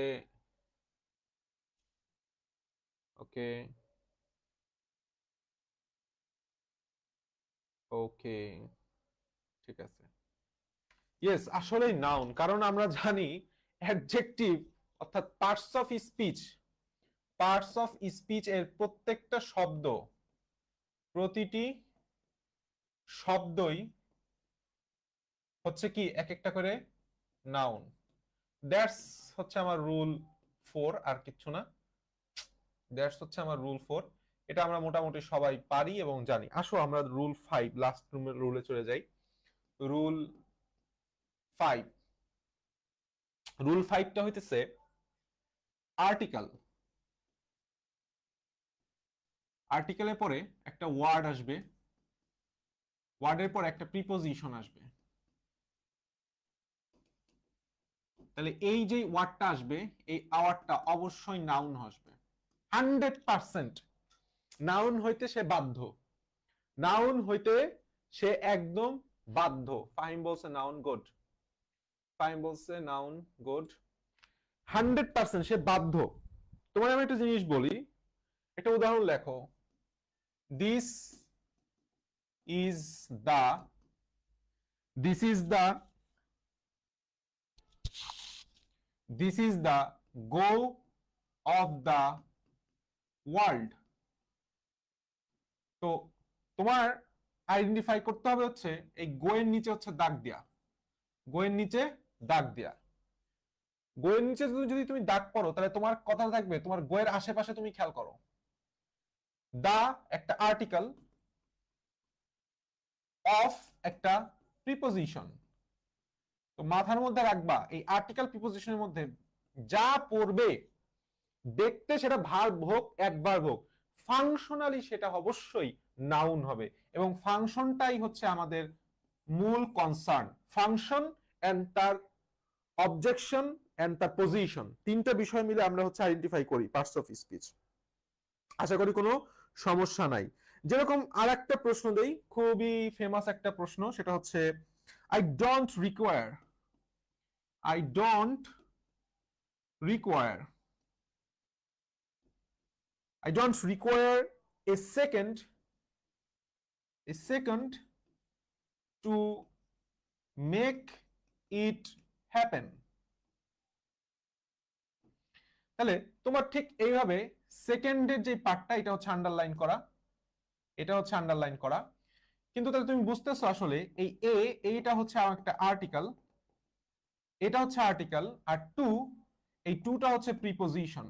ওকে, ওকে, ঠিক আছে। ইয়েস, আসলেই নাউন, কারণ আমরা জানি অ্যাডজেক্টিভ অর্থাৎ পার্টস অফ স্পিচ এর প্রত্যেকটা শব্দ, প্রতিটি শব্দই হচ্ছে কি এক একটা করে নাউন। দ্যাটস হচ্ছে আমার রুল 4, আর কিচ্ছু না। দ্যাটস হচ্ছে আমার রুল 4, এটা আমরা মোটামুটি সবাই পারি এবং জানি। আসো আমরা রুল 5, লাস্ট রুলে চলে যাই। রুল 5, রুল 5টা হইতেছে আর্টিকেল। আর্টিকেলের পরে একটা ওয়ার্ড আসবে, ওয়ার্ডের পর একটা প্রিপোজিশন আসবে। তাহলে এই যে ওয়ার্ডটা আসবে, এই ওয়ার্ডটা অবশ্যই নাউন আসবে 100%। নাউন হইতে সে বাধ্য, নাউন হইতে সে একদম বাধ্য। ফাহিম বলছে নাউন গুড, ফাহিম বলছে নাউন গুড, 100% সে বাধ্য। তোমার আমি একটা জিনিস বলি, একটা উদাহরণ লেখো। This is the, this is the, this is the go of the world. তো তোমার আইডেন্টিফাই করতে হবে হচ্ছে এই গোয়ের নিচে হচ্ছে দাগ দেয়া, গোয়ের নিচে দাগ দেয়া। গোয়ের নিচে যদি তুমি দাগ করো তাহলে তোমার কথা থাকবে তোমার গোয়ের আশেপাশে, তুমি খেয়াল করো। দা একটা আর্টিকেল, অফ একটা প্রিপোজিশন। তো মাথার মধ্যে রাখবা এই আর্টিকেল প্রিপোজিশনের মধ্যে যা পড়বে দেখতে সেটা ভার্ব হোক অ্যাডভার্ব হোক, ফাংশনালি সেটা অবশ্যই নাউন হবে। এবং ফাংশনটাই হচ্ছে আমাদের মূল কনসার্ন। ফাংশন এন্ড তার অবজেকশন এন্ড তার পজিশন, তিনটা বিষয় মিলে আমরা হচ্ছে আইডেন্টিফাই করি পার্টস অফ স্পিচ। আশা করি কোনো সমস্যা নাই। যেরকম আর একটা প্রশ্ন দেই, খুবই ফেমাস একটা প্রশ্ন, সেটা হচ্ছে I don't require, I don't require, I don't require a second to make it happen. তাহলে তোমার ঠিক এইভাবে সেকেন্ডের যে পার্টটা, এটা হচ্ছে আন্ডারলাইন করা, এটা হচ্ছে আন্ডারলাইন করা। কিন্তু তাহলে তুমি বুঝতেছো আসলে এই এইটা হচ্ছে একটা আর্টিকেল, এটা হচ্ছে আর্টিকেল, আর এই টুটা হচ্ছে প্রিপোজিশন।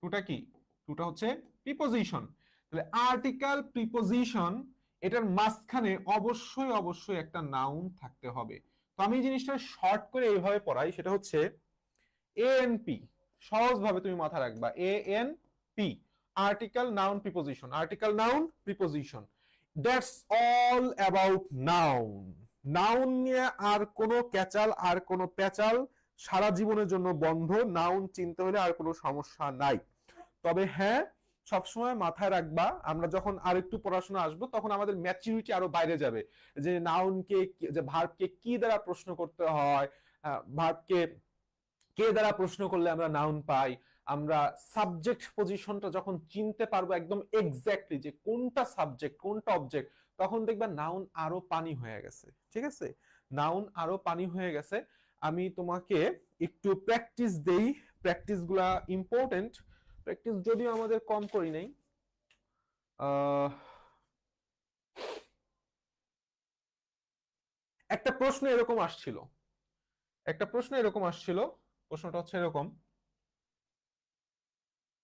টুটা কি? টুটা হচ্ছে প্রিপোজিশন। তাহলে আর্টিকেল প্রিপোজিশন, এটার মাঝখানে অবশ্যই অবশ্যই একটা নাউন থাকতে হবে। তো আমি জিনিসটা শর্ট করে এইভাবে পড়াই, সেটা হচ্ছে এএনপি। সহজভাবে তুমি মাথা রাখবা ANP, article noun preposition, article noun preposition. That's all about noun. Noun নিয়ে আর কোনো ক্যাচাল আর কোনো প্যাচাল সারা জীবনের জন্য বন্ধ। নাউন চিনতে হলে আর কোনো সমস্যা নাই। তবে হ্যাঁ, সবসময় মাথায় রাখবা আমরা যখন আরেকটু পড়াশোনা আসবো তখন আমাদের ম্যাচুরিটি আরো বাইরে যাবে, যে নাউনকে, যে ভার্বকে কি দ্বারা প্রশ্ন করতে হয়, ভার্বকে কে দ্বারা প্রশ্ন করলে আমরা নাউন পাই, আমরা সাবজেক্ট পজিশনটা যখন চিনতে পারবো একদম এক্স্যাক্টলি যে কোনটা সাবজেক্ট কোনটা অবজেক্ট, তখন দেখবা নাউন আরো পানি হয়ে গেছে। ঠিক আছে, নাউন আরো পানি হয়ে গেছে। আমি তোমাকে একটু প্র্যাকটিস দেই, প্র্যাকটিস গুলা ইম্পর্টেন্ট। প্র্যাকটিস যদিও আমাদের কম করি নাই। একটা প্রশ্ন এরকম আসছিল, একটা প্রশ্ন এরকম আসছিল, প্রশ্নটা হচ্ছে এরকম,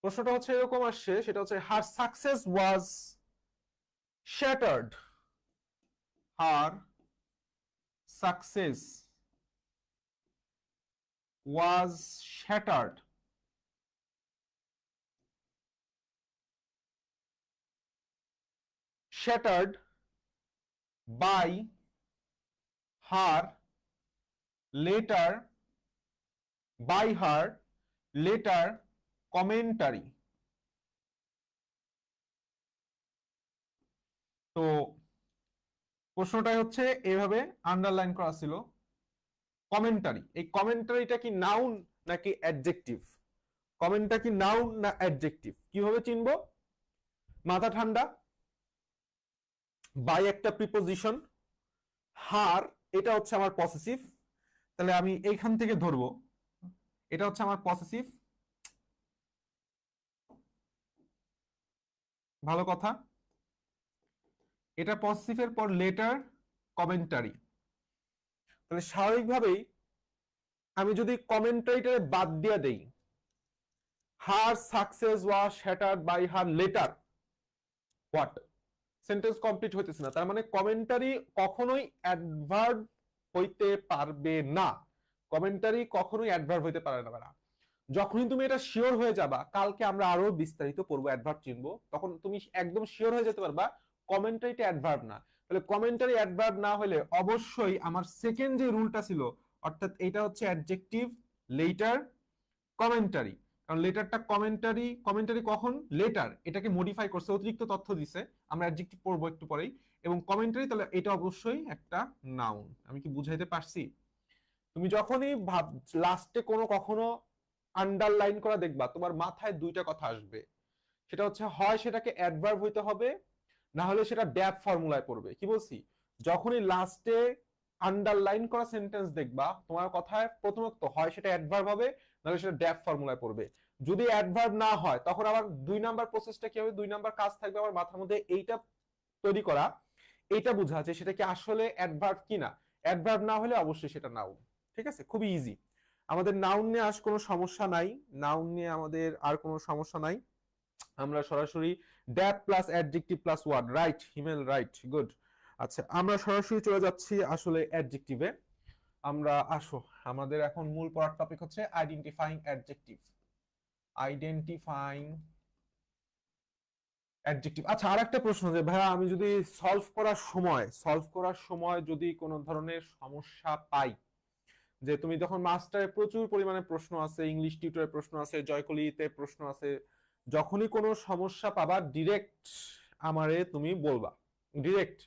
প্রশ্নটা হচ্ছে এরকম আসছে, সেটা হচ্ছে হার success was shattered, her success was shattered by her later commentary. তো প্রশ্নটাই হচ্ছে এইভাবে আন্ডারলাইন করা ছিল, কমেন্টারি। এই কমেন্টারিটা কি নাউন নাকি অ্যাডজেক্টিভ? কমেন্টটা কি নাউন না অ্যাডজেক্টিভ, কিভাবে চিনবো? মাথা ঠান্ডা, বাই একটা প্রিপোজিশন, হার এটা হচ্ছে আমার পসেসিভ, তাহলে আমি এইখান থেকে ধরবো এটা হচ্ছে আমার পসেসিভ, ভালো কথা। এটা পসেসিভের পর লেটার, কমেন্টারি, তাহলে স্বাভাবিকভাবেই আমি যদি কমেন্টারিটা বাদ দিয়ে দেই, her success was shattered by her letter what, sentence complete হইতেছে না, তার মানে কমেন্টারি কখনোই অ্যাডভার্ব হইতে পারবে না, কমেন্টারি কখনোই অ্যাডভার্ব হইতে পারে না। যখনই তুমি এটা শিওর হয়ে যাবা, কালকে আমরা আরো বিস্তারিত পড়বো অ্যাডভার্ব চিনবো, তখন তুমি একদম শিওর হয়ে যেতে পারবা কমেন্টারিটা অ্যাডভার্ব না। তাহলে কমেন্টারি অ্যাডভার্ব না হলে অবশ্যই আমার সেকেন্ড যে রুলটা ছিল, অর্থাৎ এটা হচ্ছে অ্যাডজেক্টিভ, লেটার, কমেন্টারি। কারণ লেটারটা কমেন্টারি, কমেন্টারি কখন লেটার এটাকে মডিফাই করছে, অতিরিক্ত তথ্য দিছে, আমরা অ্যাডজেক্টিভ পড়বো একটু পরেই, এবং কমেন্টারি, তাহলে এটা অবশ্যই একটা নাউন। আমি কি বুঝাইতে পারছি? তুমি যখনই ভাব লাস্টে কোনো কখনো আন্ডারলাইন করা দেখবা, তোমার মাথায় দুইটা কথা আসবে, সেটা হচ্ছে হয় সেটাকে অ্যাডভার্ব হইতে হবে, না হলে সেটা ড্যাব ফর্মুলায় পড়বে। কি বলছি? যখনই লাস্টে আন্ডারলাইন করা সেন্টেন্স দেখবা, তোমার কথায় প্রথমত হয় সেটা অ্যাডভার্ব হবে, নাহলে সেটা ড্যাব ফর্মুলায় পড়বে। যদি অ্যাডভার্ব না হয়, তখন আবার 2 নাম্বার প্রসেসটা কি হবে, 2 নাম্বার কাজ থাকবে আমার মাথার মধ্যে এইটা তৈরি করা, এইটা বোঝা যে সেটা কি আসলে অ্যাডভার্ব কিনা। অ্যাডভার্ব না হলে অবশ্যই সেটা নাউন। ঠিক আছে, খুবই ইজি। আমাদের নাউন নিয়ে আজ কোনো সমস্যা নাই, নাউন নিয়ে আমাদের আর কোনো সমস্যা নাই। আমরা সরাসরি ড্যাব plus adjective plus word, right Himel, right, good. আচ্ছা, আমরা সরাসরি চলে যাচ্ছি আসলে অ্যাডজেক্টিভে। আমরা আসো, আমাদের এখন মূল পড়ার টপিক হচ্ছে আইডেন্টিফাইং অ্যাডজেক্টিভ, আইডেন্টিফাইং অ্যাডজেক্টিভ। আচ্ছা, আরেকটা প্রশ্ন, যে ভাইয়া আমি যদি সলভ করার সময় যদি কোনো ধরনের সমস্যা পাই, যে তুমি যখন মাস্টারে প্রচুর পরিমাণে প্রশ্ন আছে, ইংলিশ টিউটরে প্রশ্ন আছে, জয়কলিতে প্রশ্ন আছে, যখনই কোনো সমস্যা পাবা ডিরেক্ট আমারে তুমি বলবা, ডিরেক্ট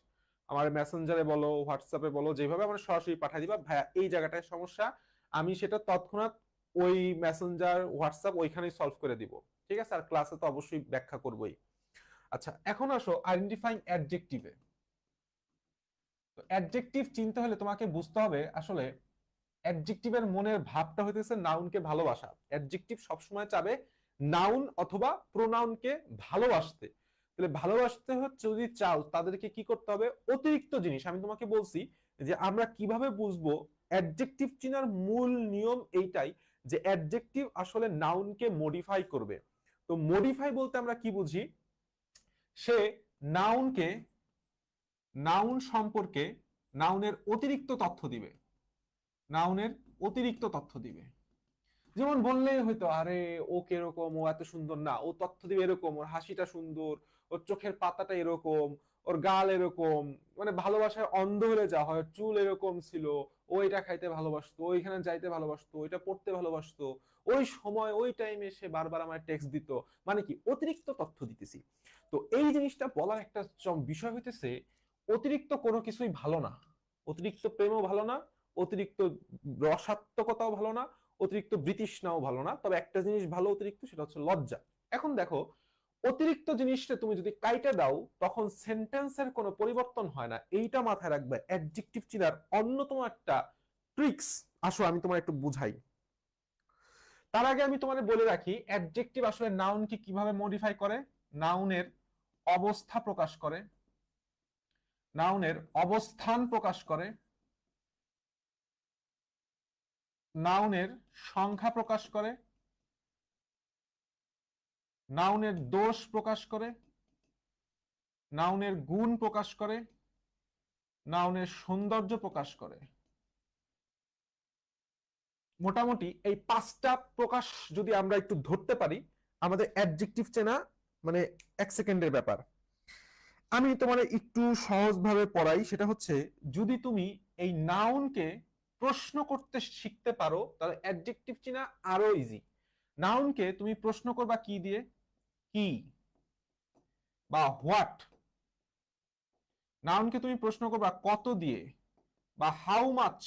আমার মেসেঞ্জারে বলো, হোয়াটসঅ্যাপে বলো, যেভাবে আমার সরাসরি পাঠিয়ে দিবা, ভাইয়া এই জায়গাটায় সমস্যা, আমি সেটা তৎক্ষণাৎ ওই মেসেঞ্জার, হোয়াটসঅ্যাপ ওইখানেই সলভ করে দিব। ঠিক আছে, আর ক্লাসে তো অবশ্যই ব্যাখ্যা করবোই। আচ্ছা, এখন আসো আইডেন্টিফাইং অ্যাডজেক্টিভে। তো অ্যাডজেক্টিভ চিনতে হলে তোমাকে বুঝতে হবে আসলে অ্যাডজেক্টিভের মনের ভাবটা হইতেছে নাউনকে ভালোবাসা। অ্যাডজেক্টিভ সবসময় চাবে নাউন অথবা প্রোনাউনকে ভালোবাসতে। তাহলে ভালোবাসতে হচ্ছে, যদি চাও তাদেরকে কি করতে হবে, অতিরিক্ত জিনিস। আমি তোমাকে বলছি যে আমরা কিভাবে বুঝবো অ্যাডজেক্টিভ চিনার মূল নিয়ম এইটাই, যে অ্যাডজেক্টিভ আসলে নাউনকে মডিফাই করবে। তো মডিফাই বলতে আমরা কি বুঝি, সে নাউনকে, নাউন সম্পর্কে নাউনের অতিরিক্ত তথ্য দিবে, নাউনের অতিরিক্ত তথ্য দিবে। যেমন বললেই হয়তো, আরে ও কিরকম, ও এত সুন্দর না, ও তথ্য দিবে এরকম, ওর হাসিটা সুন্দর, ওর চোখের পাতাটা এরকম, ওর গাল এরকম, মানে ভালোবাসায় অন্ধ হলে যা হয়, চুল এরকম ছিল, ও এটা খাইতে ভালোবাসতো, ওইখানে যাইতে ভালোবাসতো, ওইটা পড়তে ভালোবাসতো, ওই সময় ওই টাইমে সে বারবার আমার টেক্সট দিত, মানে কি অতিরিক্ত তথ্য দিতেছি। তো এই জিনিসটা বলার একটা বিষয় হইতেছে, অতিরিক্ত কোনো কিছুই ভালো না, অতিরিক্ত প্রেমও ভালো না, অতিরিক্ত রসাত্মকতাও ভালো না, অতিরিক্ত বৃতৃষ্ণাও ভালো না। তবে একটা জিনিস ভালো অতিরিক্ত, সেটা হচ্ছে লজ্জা। এখন দেখো, অতিরিক্ত জিনিসটা তুমি যদি কাইটা দাও, তখন সেন্টেন্সের কোনো পরিবর্তন হয় না। এইটা মাথায় রাখবে অ্যাডজেক্টিভ চিনার অন্যতম একটা ট্রিক্স। আসো আমি তোমার একটু বুঝাই। তার আগে আমি তোমাদের বলে রাখি, অ্যাডজেক্টিভ আসলে নাউনকে কিভাবে মডিফাই করে। নাউনের অবস্থা প্রকাশ করে, নাউনের অবস্থান প্রকাশ করে, নাউনের সংখ্যা প্রকাশ করে, নাউনের দোষ প্রকাশ করে, নাউনের গুণ প্রকাশ করে, নাউনের সৌন্দর্য প্রকাশ করে। মোটামুটি এই 5টা প্রকাশ যদি আমরা একটু ধরতে পারি, আমাদের অ্যাডজেক্টিভ চেনা মানে 1 সেকেন্ডের ব্যাপার। আমি তোমার একটু সহজভাবে পড়াই, সেটা হচ্ছে, যদি তুমি এই নাউনকে প্রশ্ন করতে শিখতে পারো, তাহলে অ্যাডজেক্টিভ চেনা আরো ইজি। নাউনকে তুমি প্রশ্ন করবা কি দিয়ে, কি বা হোয়াট। নাউনকে তুমি প্রশ্ন করবা কত দিয়ে, বা হাউ মাচ,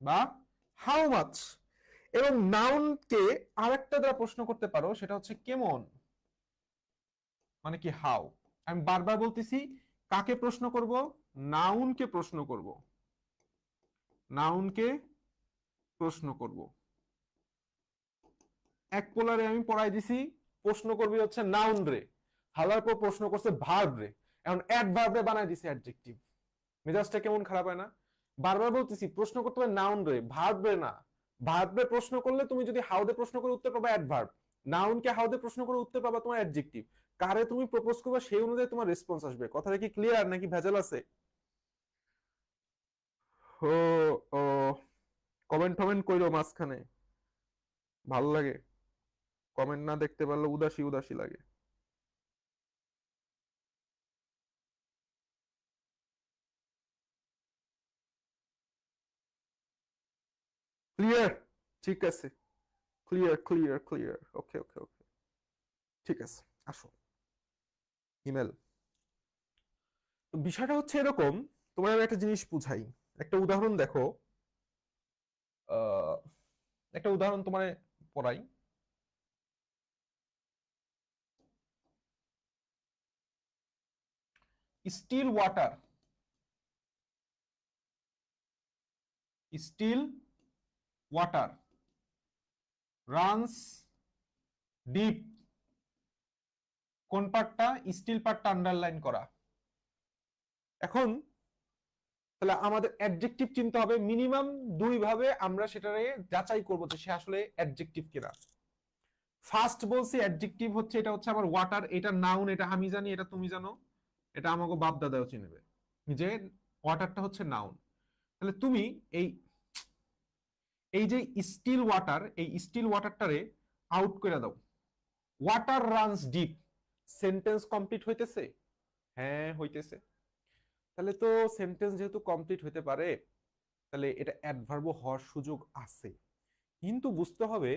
বা হাউ মাচ। এবং নাউনকে আরেকটা দ্বারা প্রশ্ন করতে পারো, সেটা হচ্ছে কেমন, মানে কি হাউ। আমি বারবার বলতেছি, কাকে প্রশ্ন করব? নাউনকে প্রশ্ন করব, নাউনকে প্রশ্ন করব। এক পোলারে আমি পড়াই দিছি, প্রশ্ন করবি হচ্ছে নাউন রে, হালার পর প্রশ্ন করছে ভার্ব রে, এখন অ্যাডভার্ব রে বানাই দিছে অ্যাডজেক্টিভ। মেজাজটা কেমন খারাপ হয় না? বারবার বলতেছি প্রশ্ন করতে হবে নাউন রে, ভার্ব রে না। ভার্ব রে প্রশ্ন করলে তুমি যদি হাউ দে প্রশ্ন করে উত্তর পাবা অ্যাডভার্ব, নাউনকে হাউ দে প্রশ্ন করে উত্তর পাবা তোমার অ্যাডজেক্টিভ। কারে তুমি প্রপোজ করবে সেই অনুযায়ী তোমার রেসপন্স আসবে। কথাটা কি ক্লিয়ার নাকি ভেজাল আছে? ও ও কমেন্ট টমেন্ট কইরো মাঝখানে, ভাল লাগে। কমেন্ট না দেখতে পারলে উদাসী উদাসী লাগে। ক্লিয়ার? ঠিক আছে, ক্লিয়ার ক্লিয়ার ক্লিয়ার, ওকে ওকে ওকে, ঠিক আছে। আসো ইমেল। বিষয়টা হচ্ছে এরকম, তোমার আমি একটা জিনিস বুঝাই, একটা উদাহরণ দেখো। একটা উদাহরণ তোমার পড়াই। Still water, still water runs deep. কোন পার্টটা? স্টিল পার্টটা আন্ডারলাইন করা। এখন তাহলে আমাদের অ্যাডজেক্টিভ চিনতে হবে। মিনিমাম দুই ভাবে আমরা সেটারে যাচাই করবো যে সে আসলে অ্যাডজেক্টিভ কিনা। ফার্স্ট বলছি অ্যাডজেক্টিভ হচ্ছে, এটা হচ্ছে আমার ওয়াটার, এটা নাউন, এটা আমি জানি, এটা তুমি জানো, এটা আমাকে বাপ দাদাও চিনবে যে ওয়াটারটা হচ্ছে নাউন। তাহলে তুমি এই এই যে স্টিল ওয়াটার, এই স্টিল ওয়াটারটারে আউট করে দাও। Water runs deep, sentence complete হইতেছে? হ্যাঁ হইতেছে। তাহলে তো সেন্টেন্স যেহেতু কমপ্লিট হইতে পারে, তাহলে এটা অ্যাডভার্বও হওয়ার সুযোগ আছে। কিন্তু বুঝতে হবে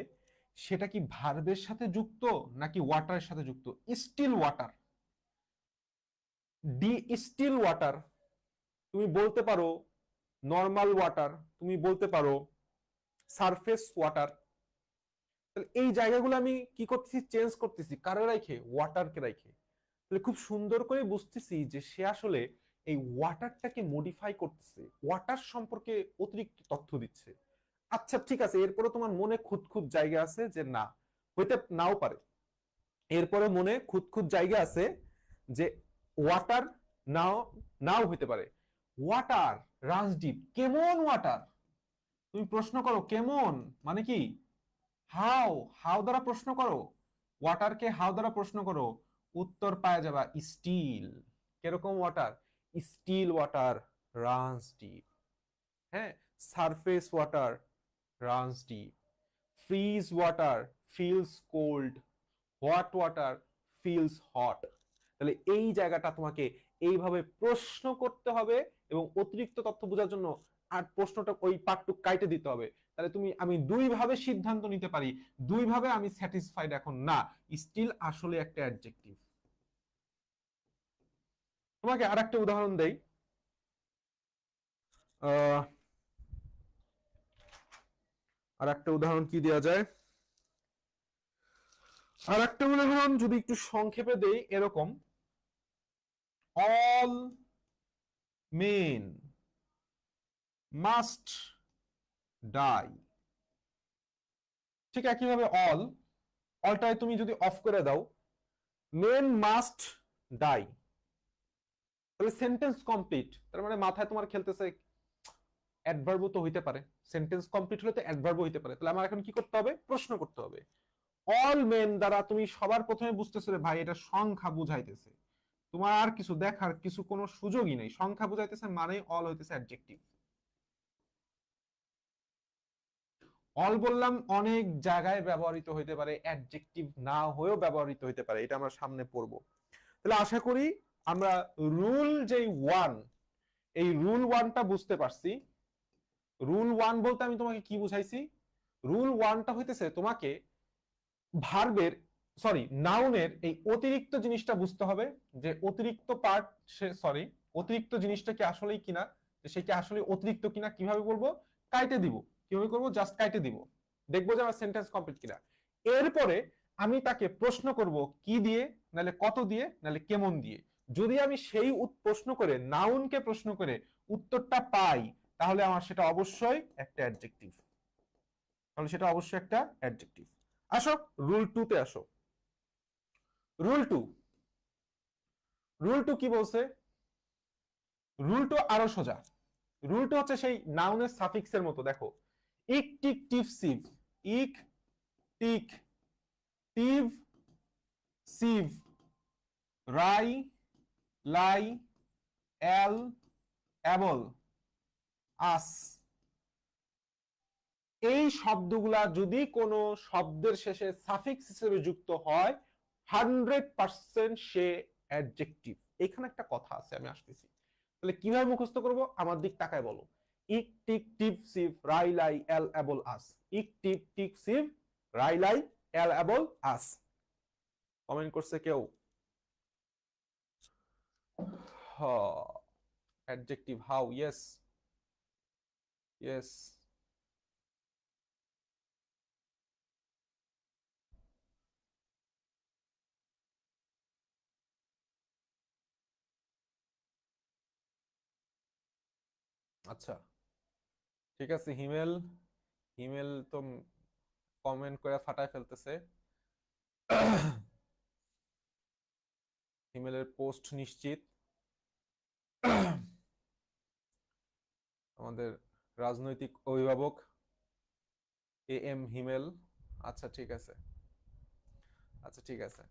সেটা কি ভার্বের সাথে যুক্ত নাকি ওয়াটারের সাথে যুক্ত। Still water, the still water, তুমি বলতে পারো নর্মাল ওয়াটার, তুমি বলতে পারো সারফেস ওয়াটার। তাহলে এই জায়গাগুলো আমি কি করতেছি? চেঞ্জ করতেছি। কারে রাখে? ওয়াটারকে রাখে। তাহলে খুব সুন্দর করে বুঝতেছি যে সে আসলে এই ওয়াটারটাকে মডিফাই করতেছে, ওয়াটার সম্পর্কে অতিরিক্ত তথ্য দিচ্ছে। আচ্ছা ঠিক আছে, এরপরে তোমার মনে খুঁতখুঁত জায়গা আছে যে না, হইতে নাও পারে। এরপরে মনে খুঁতখুঁত জায়গা আছে যে ওয়াটার নাও নাও হইতে পারে। ওয়াটার রানস ডিপ, কেমন ওয়াটার? তুমি প্রশ্ন করো কেমন মানে কি? হাউ, হাউ দ্বারা প্রশ্ন করো, ওয়াটারকে হাউ দ্বারা প্রশ্ন করো, উত্তর পাওয়া যাবা স্টিল। কিরকম water? Still water runs deep. হ্যাঁ, surface water runs deep, fridge water feels cold, hot water feels hot. তাহলে এই জায়গাটা তোমাকে এইভাবে প্রশ্ন করতে হবে এবং অতিরিক্ত তথ্য বোঝার জন্য আর প্রশ্নটা ওই পার্টটুকু কাইটে দিতে হবে। তাহলে তুমি আমি দুই ভাবে সিদ্ধান্ত নিতে পারি, দুই ভাবে আমি স্যাটিসফাইড এখন না, স্টিল আসলে একটা অ্যাডজেক্টিভ। তোমাকে আরেকটা উদাহরণ দেই। আর একটা উদাহরণ কি দেওয়া যায়? আর একটা উদাহরণ যদি একটু সংক্ষেপে দেই, এরকম অল মেন মাস্ট ডাই। ঠিক একইভাবে অল, অলটাই তুমি যদি অফ করে দাও, মেন মাস্ট ডাই, তাহলে সেন্টেন্স কমপ্লিট। তার মানে মাথায় তোমার খেলতেছে অ্যাডভার্বও তো হইতে পারে, সেন্টেন্স কমপ্লিট হলে তো অ্যাডভার্বও হইতে পারে। তাহলে আমার এখন কি করতে হবে? প্রশ্ন করতে হবে। অল মেন দ্বারা তুমি সবার প্রথমে বুঝতেছো ভাই এটা সংখ্যা বুঝাইতেছে, তোমার আর কিছু দেখার কিছু কোনো সুযোগই নেই, সংখ্যা বুঝাইতেছে মানে অল হইতেছে অ্যাডজেক্টিভ। অল বললাম অনেক জায়গায় ব্যবহৃত হইতে পারে, অ্যাডজেক্টিভ না হয়েও ব্যবহৃত হইতে পারে, এটা আমরা সামনে পড়বো। তাহলে আশা করি আমরা রুল যেই ওয়ান, এই রুল ওয়ানটা বুঝতে পারছি। রুল ওয়ান বলতে আমি তোমাকে কি বুঝাইছি? রুল ওয়ানটা হইতেছে তোমাকে ভার্বের সরি নাউনের এই অতিরিক্ত জিনিসটা বুঝতে হবে, যে অতিরিক্ত পার্ট সে সরি অতিরিক্ত জিনিসটা কি আসলেই কিনা, সে কি আসলে অতিরিক্ত কিনা। কিভাবে বলবো? কাইটে দিব। কিভাবে করবো? জাস্ট কাইটে দিব, দেখবো যে আমার সেন্টেন্স কমপ্লিট কিনা। এরপরে আমি তাকে প্রশ্ন করব কি দিয়ে, নাহলে কত দিয়ে, নাহলে কেমন দিয়ে। যদি আমি সেই প্রশ্ন করে নাউনকে প্রশ্ন করে উত্তরটা পাই তাহলে আমার সেটা অবশ্যই একটা অ্যাডজেক্টিভ, তাহলে সেটা অবশ্যই একটা অ্যাডজেক্টিভ। আসো রুল 2 তে আসো। রুল 2, রুল 2 কি বলছে? রুল 2 আরো সোজা। রুল 2 হচ্ছে সেই নাউনের সাফিক্সের মতো, দেখো ইক টিক টিভ সিভ, ইক টিক টিভ সিভ, রাই লাই এল এবল আস, এই শব্দগুলা যদি কোনো শব্দের শেষে সাফিক্স হিসেবে যুক্ত হয় 100% সে অ্যাডজেক্টিভ। এখানে একটা কথা আছে, আমি আসতেছি। তাহলে কিভাবে মুখস্থ করব? আমার দিক তাকায় বলো। ইক টিক টিপ সিভ রাই লাই এল এবল আস, ইক টিক টিক সিভ রাই লাই এল এবল আস। কমেন্ট করছে কেউ? Adjective how? Yes yes. আচ্ছা ঠিক আছে, হিমেল, হিমেল তো কমেন্ট করে ফাটায় ফেলতেছে। হিমেলের পোস্ট নিশ্চিত। আমাদের রাজনৈতিক অভিভাবক এ এম হিমেল। আচ্ছা ঠিক আছে, আচ্ছা ঠিক আছে।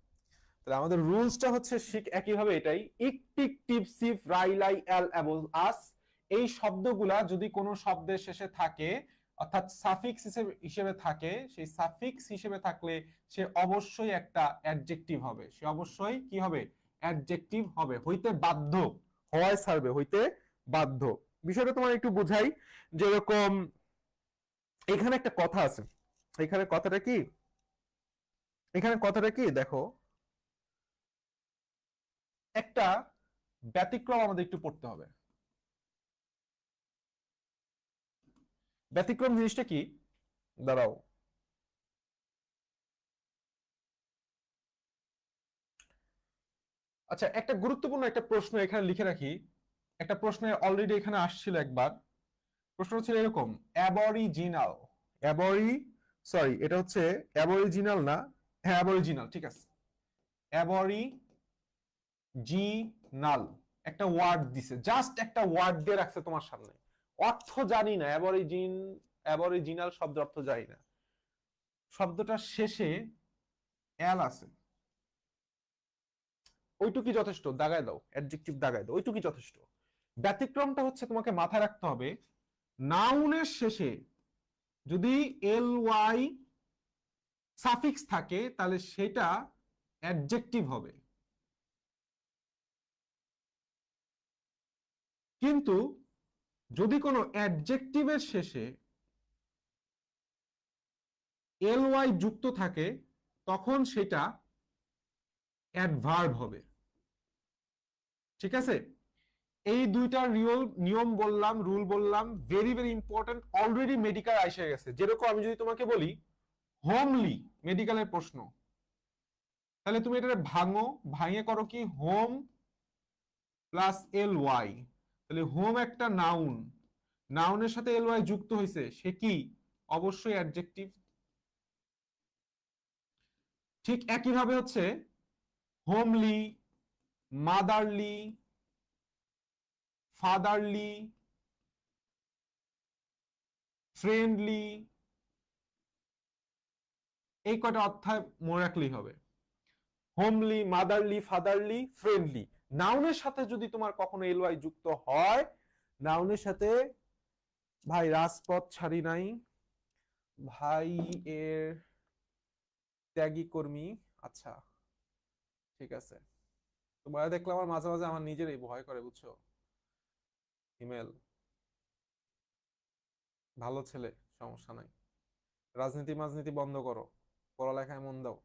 তাহলে আমাদের রুলসটা হচ্ছে ঠিক একইভাবে এটাই, ইক টিক টিপ সিভ রাই লাই এল এবল আস, এই শব্দগুলা যদি কোনো শব্দের শেষে থাকে অর্থাৎ সাফিক্স হিসেবে থাকে, সেই সাফিক্স হিসেবে থাকলে সে অবশ্যই একটা অ্যাডজেক্টিভ হবে, সে অবশ্যই কি হবে? অ্যাডজেক্টিভ হবে, হইতে বাধ্য, হয় সার্ভে হইতে বাধ্য। বিষয়টা তোমার একটু বুঝাই, যেরকম এখানে একটা কথা আছে, এখানে কথাটা কি, এখানে কথাটা কি দেখো, একটা ব্যতিক্রম আমাদের একটু পড়তে হবে। ব্যতিক্রম জিনিসটা কি? দাঁড়াও, আচ্ছা একটা গুরুত্বপূর্ণ একটা প্রশ্ন এখানে লিখে রাখি। একটা প্রশ্নে অলরেডি এখানে আসছিল একবার, প্রশ্ন ছিল এরকম, অ্যাবরিজিনাল, সরি এটা হচ্ছে অ্যাবরিজিনাল না, হ্যাঁ অ্যাবরিজিনাল ঠিক আছে, অ্যাবরিজিনাল একটা ওয়ার্ড দিছে, জাস্ট একটা ওয়ার্ড দিয়ে রাখছে তোমার সামনে, অর্থ জানি না, অ্যাবরিজিনাল শব্দ অর্থ জানি না, শব্দটার শেষে এল আছে, ওইটুকি যথেষ্ট, দাগায় দাও, অ্যাডজেক্টিভ দাগায় দাও, ওইটুকি যথেষ্ট। ব্যতিক্রমটা হচ্ছে তোমাকে মাথায় রাখতে হবে, নাউনের শেষে যদি এল ওয়াই সাফিক্স থাকে তাহলে সেটা অ্যাডজেক্টিভ হবে, কিন্তু যদি কোনো অ্যাডজেক্টিভের শেষে এল ওয়াই যুক্ত থাকে তখন সেটা অ্যাডভার্ব হবে। ঠিক আছে, এই দুইটা নিয়ম বললাম, রুল বললাম, very very important, already medical এসে গেছে। যেরকম আমি যদি তোমাকে বলি হোমলি, মেডিকেলের প্রশ্ন, তাহলে তুমি এটা ভাঙো, ভাঙে করো কি, হোম প্লাস এল ওয়াই, তাহলে হোম একটা নাউন, নাউনের সাথে এল ওয়াই যুক্ত হয়েছে, সে কি? অবশ্যই অ্যাডজেক্টিভ। ঠিক একইভাবে হচ্ছে হোমলি, মাদারলি, ফাদারলি, ফ্রেন্ডলি, এই কয়টা অধ্যায় মনে রাখলেই হবে। হোমলি, মাদারলি, ফাদারলি, ফ্রেন্ডলি, নাউনের সাথে যদি তোমার কখনো এল ওয়াই যুক্ত হয়, নাউনের সাথে, ভাই রাজপথ ছাড়ি নাই, ভাই এর ত্যাগী কর্মী, আচ্ছা ঠিক আছে, তোমার দেখলে আমার মাঝে মাঝে আমার নিজেরই ভয় করে, বুঝছো? ইমেল ভালো ছেলে, সমস্যা নাই, রাজনীতি মাজনীতি বন্ধ করো, পড়ালেখায় মন দাও।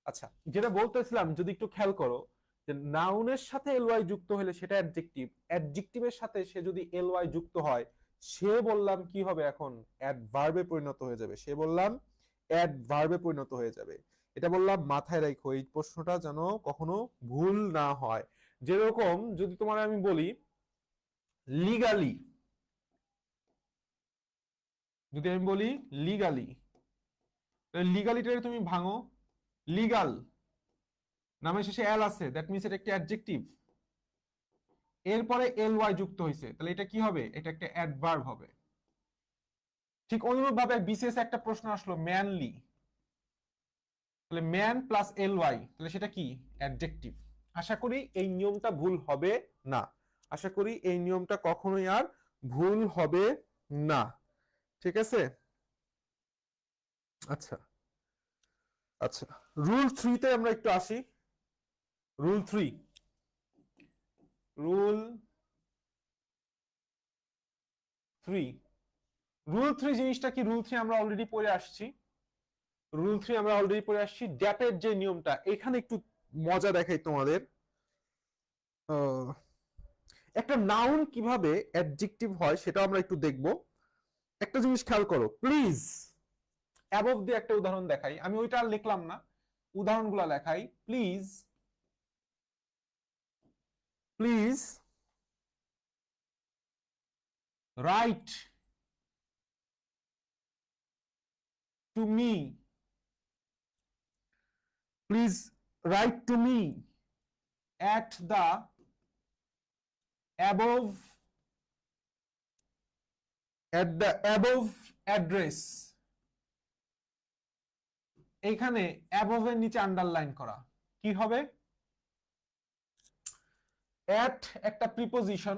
আচ্ছা যেটা বলতেছিলাম, যদি একটু খেয়াল করো, যে নাউনের সাথে এলওয়াই যুক্ত হলে সেটা অ্যাডজেক্টিভ, অ্যাডজেক্টিভের সাথে সে যদি এলওয়াই যুক্ত হয়, সে বললাম কি হবে এখন? অ্যাডভার্বে পরিণত হয়ে যাবে, সে বললাম অ্যাডভার্বে পরিণত হয়ে যাবে। এটা বললাম মাথায় রাখো, এই প্রশ্নটা যেন কখনো ভুল না হয়। যেরকম যদি তোমার আমি বলি লিগালি, যদি আমি বলি লিগালি, লিগালিটাকে তুমি ভাঙো, লিগাল নামের শেষে এল আছে, দ্যাট মিনস এটা একটা অ্যাডজেক্টিভ, এরপরে এল ওয়াই যুক্ত হয়েছে, তাহলে এটা কি হবে? এটা একটা অ্যাডভার্ব হবে। ঠিক অনুরূপ ভাবে বিসিএস একটা প্রশ্ন আসলো ম্যানলি, তাহলে ম্যান প্লাস এল ওয়াই, তাহলে সেটা কি? অ্যাডজেক্টিভ। আশা করি এই নিয়মটা ভুল হবে না, আশা করি এই নিয়মটা কখনোই আর ভুল হবে না, ঠিক আছে? আচ্ছা আচ্ছা, রুল 3 তে আমরা একটু আসি। রুল 3, রুল 3, রুল 3 জিনিসটা কি? রুল 3 আমরা অলরেডি পড়ে আসছি, রুল 3 আমরা অলরেডি পড়ে আসছি। ড্যাপের যে নিয়মটা, এখানে একটু মজা দেখাই তোমাদের। একটা নাউন কিভাবে অ্যাডজেক্টিভ হয় সেটা আমরা একটু দেখব। একটা জিনিস খেয়াল করো প্লিজ, অ্যাবভ দিয়ে একটা উদাহরণ দেখাই, আমি ওইটা আর লিখলাম না, উদাহরণগুলো লেখাই। Please, please write to me, please write to me at the above address। এইখানে above এর নিচে আন্ডারলাইন করা কি হবে? at একটা প্রিপোজিশন,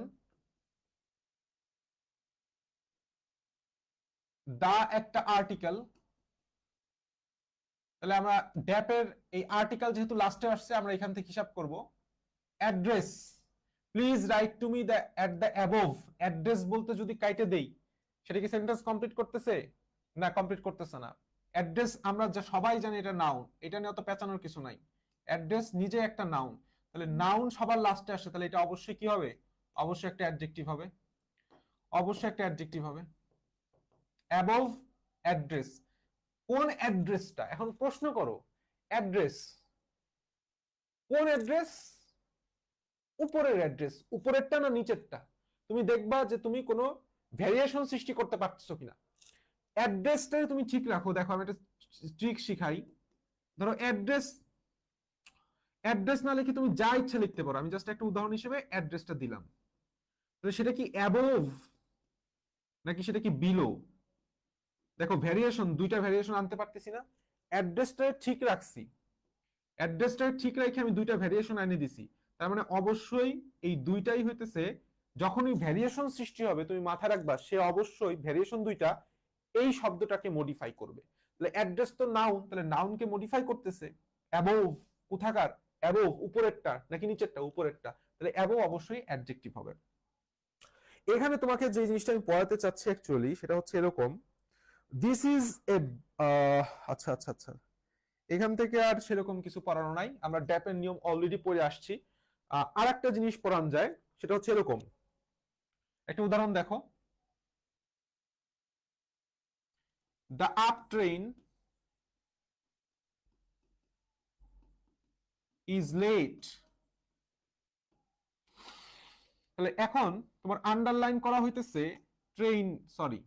দা একটা আর্টিকেল, তাহলে আমরা ড্যাপের এই আর্টিকেল যেহেতু লাস্টে আসছে আমরা এখান থেকে হিসাব করব। Address, please write to me the at the above, address বলতে যদি কাইটে দেই সেটা কি সেন্টেন্স কমপ্লিট করতেছে? না, কমপ্লিট করতেছে না। অ্যাড্রেস আমরা যা সবাই জানি এটা নাউন, এটা নিয়ে অত পেঁচানোর কিছু নাই, অ্যাড্রেস নিজে একটা নাউন, তাহলে নাউন সবার লাস্টে আসে, তাহলে এটা অবশ্যই কি হবে? অবশ্যই একটা অ্যাডজেক্টিভ হবে, অবশ্যই একটা অ্যাডজেক্টিভ হবে। অ্যাবভ অ্যাড্রেস, কোন অ্যাড্রেসটা? এখন প্রশ্ন করো, অ্যাড্রেস কোন অ্যাড্রেস? উপরের অ্যাড্রেস, উপরেরটা না নিচেরটা? তুমি দেখবা যে তুমি কোনো ভ্যারিয়েশন সৃষ্টি করতে পারছো কিনা। অ্যাড্রেসটাই তুমি ঠিক রাখো। দেখো আমি একটা ট্রিক শিখাই। ধরো অ্যাড্রেস, অ্যাড্রেস না লিখে তুমি যা ইচ্ছা লিখতে পারো, আমি জাস্ট একটা উদাহরণ হিসেবে অ্যাড্রেসটা দিলাম, তাহলে সেটা কি অ্যাবোভ নাকি সেটা কি বিলো? দেখো ভ্যারিয়েশন, দুইটা ভ্যারিয়েশন আনতে পারতেছি না, অ্যাড্রেসটা ঠিক রাখছি, অ্যাড্রেসটা ঠিক রেখে আমি দুইটা ভ্যারিয়েশন এনে দিছি, তার মানে অবশ্যই এই দুইটাই হইতেছে, যখনই ভ্যারিয়েশন সৃষ্টি হবে তুমি মাথায় রাখবা সে অবশ্যই ভ্যারিয়েশন দুইটা এই শব্দটাকে মডিফাই করবে। তাহলে অ্যাড্রেস তো নাউন, তাহলে নাউনকে মডিফাই করতেছে। অ্যাবোভ কোথাকার? অ্যাবোভ উপরেরটা নাকি নিচেরটা? উপরেরটা, তাহলে অ্যাবোভ অবশ্যই অ্যাডজেক্টিভ হবে। এখানে তোমাকে যে জিনিসটা আমি পড়াতে চাচ্ছি অ্যাকচুয়ালি সেটা হচ্ছে এরকম, দিস ইজ এ, আচ্ছা আচ্ছা আচ্ছা, এখান থেকে আর সেরকম কিছু পড়ানো নাই, আমরা ড্যাপের নিয়ম অলরেডি পড়ে আসছি। আর একটা জিনিস পড়ানো যায়, সেটা হচ্ছে এরকম, একটা উদাহরণ দেখো, the up train is late. তাহলে এখন তোমার আন্ডারলাইন করা হইতেছে ট্রেন, সরি,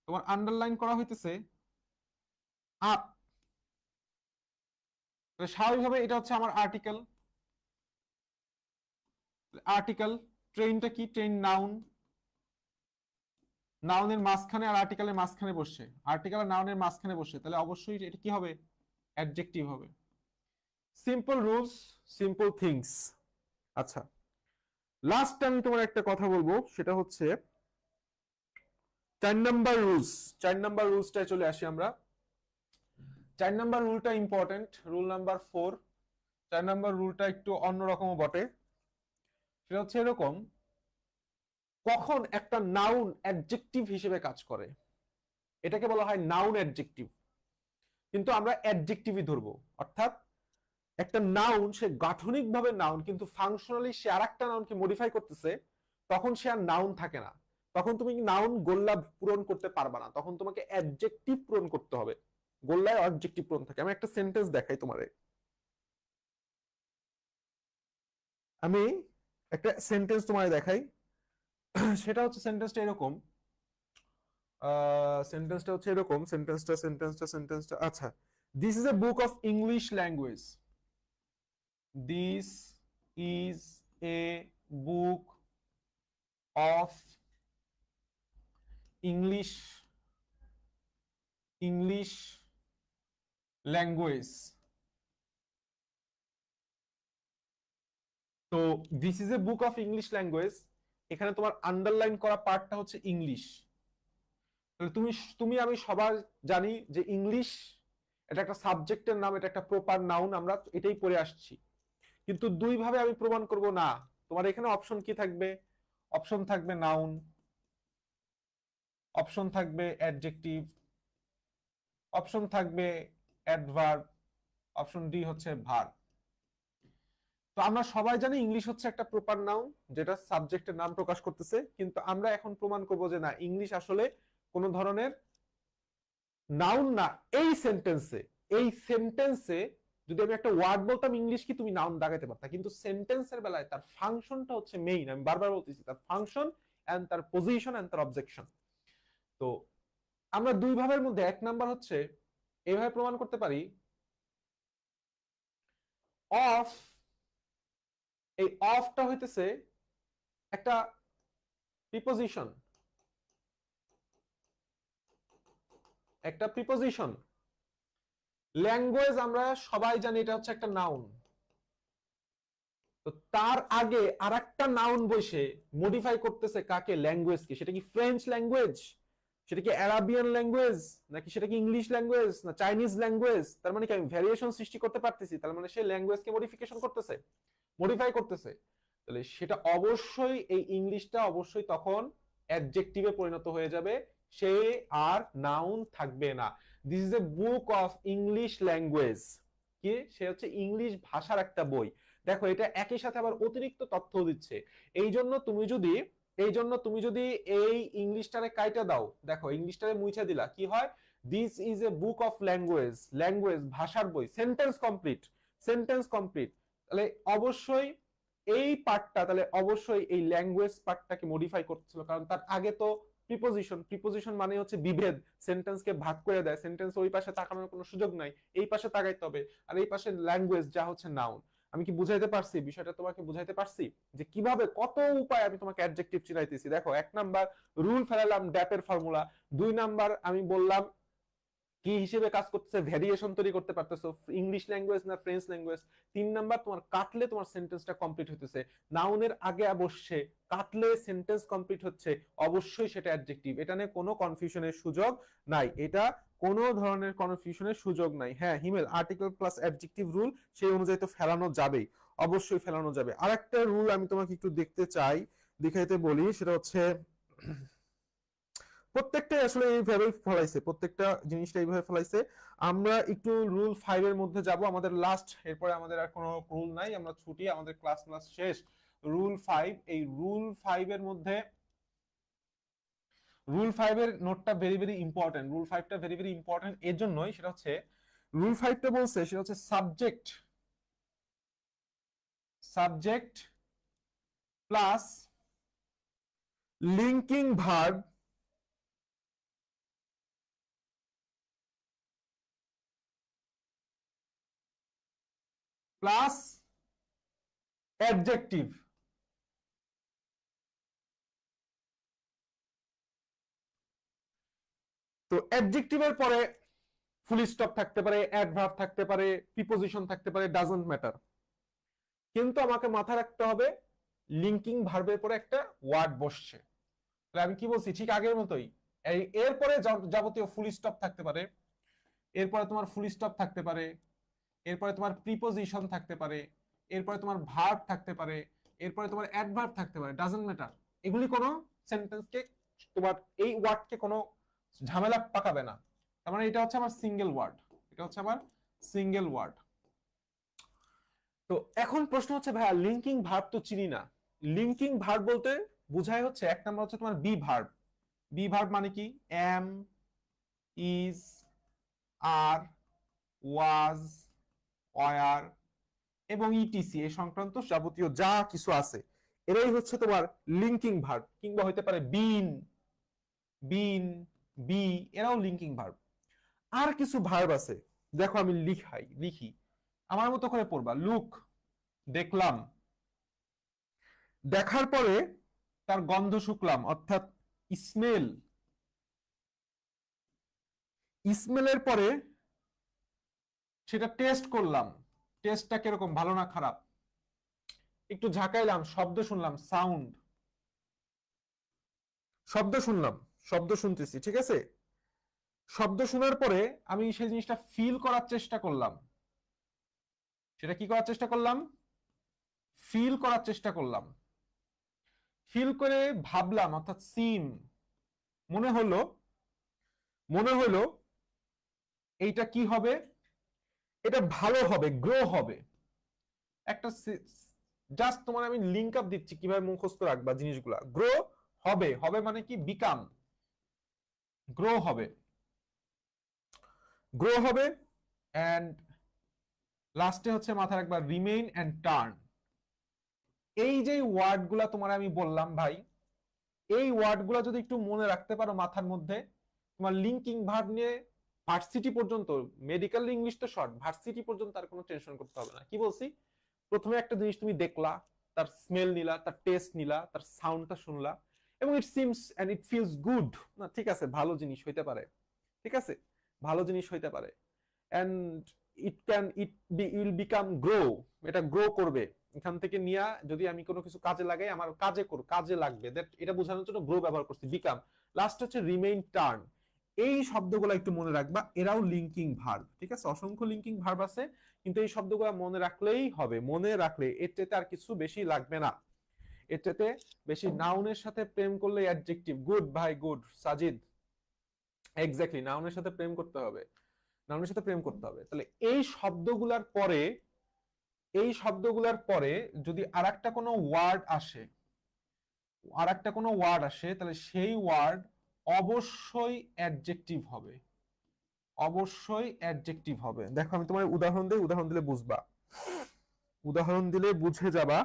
তোমার আন্ডারলাইন করা হইতেছে আপ, স্বাভাবিকভাবে এটা হচ্ছে আমার আর্টিকেল, আর্টিকেল ট্রেনটা কি? ট্রেন নাউন, নাউনের মাঝখানে আর আর্টিকেলের মাঝখানে বসে, আর্টিকেল আর নাউনের মাঝখানে বসে, তাহলে অবশ্যই এটা কি হবে? অ্যাডজেক্টিভ হবে। Simple rules, simple things. আচ্ছা, লাস্ট আমি তোমার একটা কথা বলবো, সেটা হচ্ছে 4 নাম্বার রুলস। 4 নাম্বার রুলসটায় চলে আসি আমরা। 4 নাম্বার রুলটা ইম্পর্টেন্ট, রুল নাম্বার 4। 4 নাম্বার রুলটা একটু অন্যরকম বটে, সেটা হচ্ছে এরকম, কখন একটা নাউন অ্যাডজেক্টিভ হিসেবে কাজ করে এটাকে বলা হয় নাউন অ্যাডজেক্টিভ, কিন্তু আমরা অ্যাডজেক্টিভই ধরবো, অর্থাৎ একটা নাউন সে গাঠনিকভাবে নাউন কিন্তু ফাংশনালি সে আরেকটা নাউনকে মডিফাই করতেছে, তখন সে আর নাউন থাকে না, তখন তুমি নাউন গোল্লা পূরণ করতে পারবা না, তখন তোমাকে অ্যাডজেক্টিভ পূরণ করতে হবে। গোল্লায় অবজেক্টিভ পূরণ থাকে। আমি একটা সেন্টেন্স দেখাই তোমারে, আমি একটা সেন্টেন্স তোমায় দেখাই, সেটা হচ্ছে সেন্টেন্সটা এরকম, সেন্টেন্সটা আচ্ছা, this is a book of English language, this is a book of English language. তো this is a book of English language, এখানে তোমার আন্ডারলাইন করা পার্টটা হচ্ছে ইংলিশ। তাহলে তুমি তুমি আমি সবার জানি যে ইংলিশ এটা একটা সাবজেক্টের নাম, এটা একটা প্রপার নাউন, আমরা এটাই পড়ে আসছি। কিন্তু দুই ভাবে আমি প্রমাণ করব না, তোমার এখানে অপশন কি থাকবে? অপশন থাকবে নাউন, অপশন থাকবে অ্যাডজেক্টিভ, অপশন থাকবে অ্যাডভার্ব, অপশন ডি হচ্ছে ভার্ব। তো আমরা সবাই জানি ইংলিশ হচ্ছে একটা প্রপার নাউন যেটা সাবজেক্টের নাম প্রকাশ করতেছে, কিন্তু আমরা এখন প্রমাণ করব যে না, ইংলিশ আসলে কোন ধরনের নাউন না। এই সেন্টেন্সে যদি আমি একটা ওয়ার্ড বলতাম ইংলিশ কি, তুমি নাউন দাগাইতে পারতা, কিন্তু সেন্টেন্সের বেলায় তার ফাংশনটা হচ্ছে মেইন। আমি বারবার বলতেছি তার ফাংশন এন্ড তার পজিশন এন্ড তার অবজেকশন। তো আমরা দুই ভাবের মধ্যে এক নাম্বার হচ্ছে এইভাবে প্রমাণ করতে পারি, অফ, এই অফটা হইতেছে একটা প্রিপোজিশন, ল্যাঙ্গুয়েজ আমরা সবাই জানি এটা হচ্ছে একটা নাউন। তো তার আগে আরেকটা নাউন বসে মডিফাই করতেছে কাকে? ল্যাঙ্গুয়েজকে। সেটা কি ফ্রেঞ্চ ল্যাঙ্গুয়েজ, সেটা কি অ্যারাবিয়ান ল্যাঙ্গুয়েজ, নাকি সেটা কি ইংলিশ ল্যাঙ্গুয়েজ, না চাইনিজ ল্যাঙ্গুয়েজ? তার মানে কি আমি ভ্যারিয়েশন সৃষ্টি করতে পারতেছি, তার মানে সে ল্যাঙ্গুয়েজকে মডিফিকেশন করতেছে, মডিফাই করতেছে। তাহলে সেটা অবশ্যই, এই ইংলিশটা অবশ্যই তখন অ্যাডজেক্টিভে পরিণত হয়ে যাবে, সে আর নাউন থাকবে না। This is a book of English language, কি সে হচ্ছে ইংলিশ ভাষার একটা বই। দেখো এটা একই সাথে আবার অতিরিক্ত তথ্য দিচ্ছে। এই জন্য তুমি যদি এই ইংলিশটারে কাইটা দাও, দেখো ইংলিশটারে মুছে দিলা, কি হয়? This is a book of language, language ভাষার বই, সেন্টেন্স কমপ্লিট। তাহলে অবশ্যই এই পার্টটা, তাহলে অবশ্যই এই ল্যাঙ্গুয়েজ পার্টটাকে মডিফাই করতেছিল, কারণ তার আগে তো প্রিপোজিশন মানে হচ্ছে বিভেদ, সেন্টেন্সকে ভাগ করে দেয়, সেন্টেন্স ওই পাশে তাকানোর কোনো সুযোগ নাই, এই পাশে তাকাইতে হবে। আর এই পাশে ল্যাঙ্গুয়েজ যা হচ্ছে নাউন। আমি কি বুঝাইতে পারছি বিষয়টা? তোমাকে বুঝাইতে পারছি যে কিভাবে কত উপায় আমি তোমাকে অ্যাডজেক্টিভ চিনাইতেছি। দেখো, এক নাম্বার রুল ফেলালাম ড্যাপের ফর্মুলা, দুই নাম্বার আমি বললাম কি হিসেবে কাজ করতেছে, ভেরিয়েশন তৈরি করতে পারতেছো, ইংলিশ ল্যাঙ্গুয়েজ না ফ্রেঞ্চ ল্যাঙ্গুয়েজ। তিন নাম্বার তোমার কাটলে তোমার সেন্টেন্সটা কমপ্লিট হইতেছে, নাউনের আগে বসছে, কাটলে সেন্টেন্স কমপ্লিট হচ্ছে, অবশ্যই সেটা অ্যাডজেক্টিভ। এটা নিয়ে কোনো কনফিউশনের সুযোগ নাই, এটা কোনো ধরনের কনফিউশনের সুযোগ নাই। হ্যাঁ হিমেল, আর্টিকেল প্লাস অ্যাডজেক্টিভ রুল সেই অনুযায়ী তো ফেলানো যাবেই, অবশ্যই ফেলানো যাবে। আরেকটা রুল আমি তোমাকে একটু দেখতে চাই, দেখাইতে বলি, সেটা হচ্ছে প্রত্যেকটাই আসলে এইভাবেই ফলাইছে, প্রত্যেকটা জিনিসটা এইভাবে ফলাইছে। আমরা একটু রুল 5 এর মধ্যে যাব, আমাদের লাস্ট, এরপরে আমাদের আর কোনো রুল নাই, আমরা ছুটি, আমাদের ক্লাস শেষ। রুল 5, এই রুল 5 এর মধ্যে, রুল 5 এর নোটটা ভেরি ভেরি ইম্পর্টেন্ট, রুল 5টা ভেরি ভেরি ইম্পর্টেন্ট এর জন্যই, সেটা হচ্ছে রুল 5টা বলছে সেটা হচ্ছে subject plus linking verb plus adjective. তো অ্যাডজেক্টিভের পরে ফুল স্টপ থাকতে পারে, অ্যাডভার্ব থাকতে পারে, প্রিপোজিশন থাকতে পারে, ডাজন্ট ম্যাটার। কিন্তু আমাকে মাথায় রাখতে হবে লিঙ্কিং ভার্বের পরে একটা ওয়ার্ড বসছে। তাহলে আমি কি বলছি, ঠিক আগের মতোই, এরপরে যাবতীয় ফুল স্টপ থাকতে পারে, এরপরে তোমার ফুল স্টপ থাকতে পারে, এরপরে তোমার প্রিপোজিশন থাকতে পারে, এরপরে তোমার ভার্ব থাকতে পারে, এরপরে তোমার অ্যাডভার্ব থাকতে পারে, ডাজন্ট ম্যাটার। এগুলি কোনো সেন্টেন্সকে, তোমার এই ওয়ার্ডকে কোনো ঝামেলা পাকাবে না। তার মানে এটা হচ্ছে আমার সিঙ্গেল ওয়ার্ড, এটা হচ্ছে আমার সিঙ্গেল ওয়ার্ড। তো এখন প্রশ্ন হচ্ছে ভাইয়া লিঙ্কিং ভার্ব তো চিনি না। লিঙ্কিং ভার্ব বলতে বোঝায় হচ্ছে, এক নাম্বার হচ্ছে তোমার বি ভার্ব। বি ভার্ব মানে কি? Am, is, are, was, were এবং ইটিসি, এই সংক্রান্ত যাবতীয় যা কিছু আছে, এরাই হচ্ছে তোমার লিঙ্কিং ভার্ব, কিংবা হইতে পারে বিন, বিন, বি, এরাও লিঙ্কিং ভার্ব। আর কিছু ভার্ব আছে, দেখো আমি লিখি, আমার মতো করে পড়বা। লুক, দেখলাম, দেখার পরে তার গন্ধ শুকলাম, অর্থাৎ স্মেল, স্মেলের পরে সেটা টেস্ট করলাম, টেস্টটা কিরকম, ভালো না খারাপ, একটু ঝাঁকাইলাম, শব্দ শুনলাম, সাউন্ড, শব্দ শুনলাম, শব্দ শুনতেছি, ঠিক আছে। শব্দ শোনার পরে আমি সেই জিনিসটা ফিল করার চেষ্টা করলাম, সেটা কি করার চেষ্টা করলাম, ফিল করার চেষ্টা করলাম, ফিল করে ভাবলাম, অর্থাৎ সিন, মনে হলো, মনে হলো এইটা কি হবে, এটা ভালো হবে, গ্রো হবে। একটা জাস্ট তোমার আমি লিঙ্ক আপ দিচ্ছি কিভাবে মুখস্থ রাখবা জিনিসগুলা। গ্রো হবে, হবে মানে কি, বিকাম, গ্রো হবে, গ্রো হবে। এন্ড লাস্টে হচ্ছে মাথায় রাখবা রিমেইন এন্ড টার্ন। এই যে ওয়ার্ড গুলা তোমার আমি বললাম ভাই, এই ওয়ার্ড গুলা যদি একটু মনে রাখতে পারো মাথার মধ্যে, তোমার লিঙ্কিং ভার্ব নিয়ে ভার্সিটি পর্যন্ত, মেডিকেল ইংলিশ তো শর্ট, ভার্সিটি পর্যন্ত আর কোনো টেনশন করতে হবে না। কি বলছি, প্রথমে একটা জিনিস তুমি দেখলা, তার স্মেল নিলা, তার টেস্ট নিলা, তার সাউন্ডটা শুনলা, এবং it seems and it feels good, না ঠিক আছে, ভালো জিনিস হইতে পারে, ঠিক আছে, ভালো জিনিস হইতে পারে। And it will become grow, এটা গ্রো করবে। এখান থেকে নিয়ে যদি আমি কোনো কিছু কাজে লাগাই, আমার কাজে লাগবে, দ্যাট এটা বোঝানোর জন্য গ্রো ব্যবহার করছি, বিকাম। লাস্ট হচ্ছে রিমেইন, টার্ন। এই শব্দগুলো একটু মনে রাখবা, এরাও লিঙ্কিং ভার্ব, ঠিক আছে। অসংখ্য লিঙ্কিং ভার্ব আছে, কিন্তু এই শব্দগুলো মনে রাখলেই হবে, মনে রাখলে, এর চাইতে আর কিছু বেশি লাগবে না। এর চাইতে বেশি নাউনের সাথে প্রেম করলে অ্যাডজেক্টিভ, গুড ভাই, গুড সাজিদ, এক্স্যাক্টলি, নাউনের সাথে প্রেম করতে হবে, নাউনের সাথে প্রেম করতে হবে। তাহলে এই শব্দগুলার পরে, এই শব্দগুলার পরে যদি আরেকটা কোনো ওয়ার্ড আসে, আরেকটা কোনো ওয়ার্ড আসে, তাহলে সেই ওয়ার্ড অবশ্যই অ্যাডজেক্টিভ হবে, অবশ্যই অ্যাডজেক্টিভ হবে। দেখো আমি তোমার উদাহরণ দিই, উদাহরণ দিলে বুঝবা, উদাহরণ দিলে বুঝে যাবা।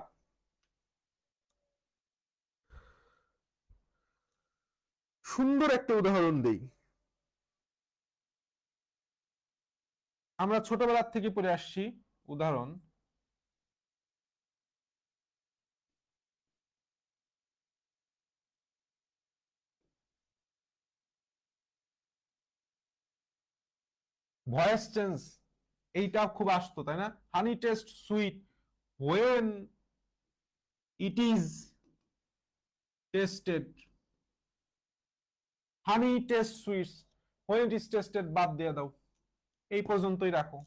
সুন্দর একটা উদাহরণ দেই, আমরা ছোটবেলার থেকে পড়ে আসছি উদাহরণ। ভয়েস চেঞ্জ, এইটা খুব আসতো তাই না, honey taste sweet when it is tasted, honey taste sweets when it is tasted, বাদ দিয়ে দাও, এই পর্যন্তই রাখো।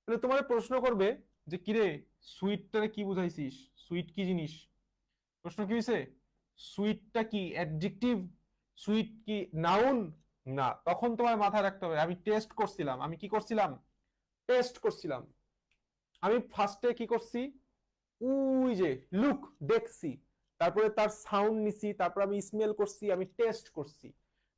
তাহলে তোমার প্রশ্ন করবে যে কিরে, সুইটটারে কি বুঝাইছিস, সুইট কি জিনিস, প্রশ্ন কি হয়েছে, সুইটটা কি অ্যাডজেক্টিভ, সুইট কি নাউন, না। তখন তোমার মাথায় রাখতে হবে আমি টেস্ট করছিলাম, আমি কি করছিলাম, টেস্ট করছিলাম। আমি ফার্স্টে কি করছি, ওই যে লুক, দেখছি, তারপরে তার সাউন্ড নিছি, তারপর আমি স্মেল করছি, আমি টেস্ট করছি।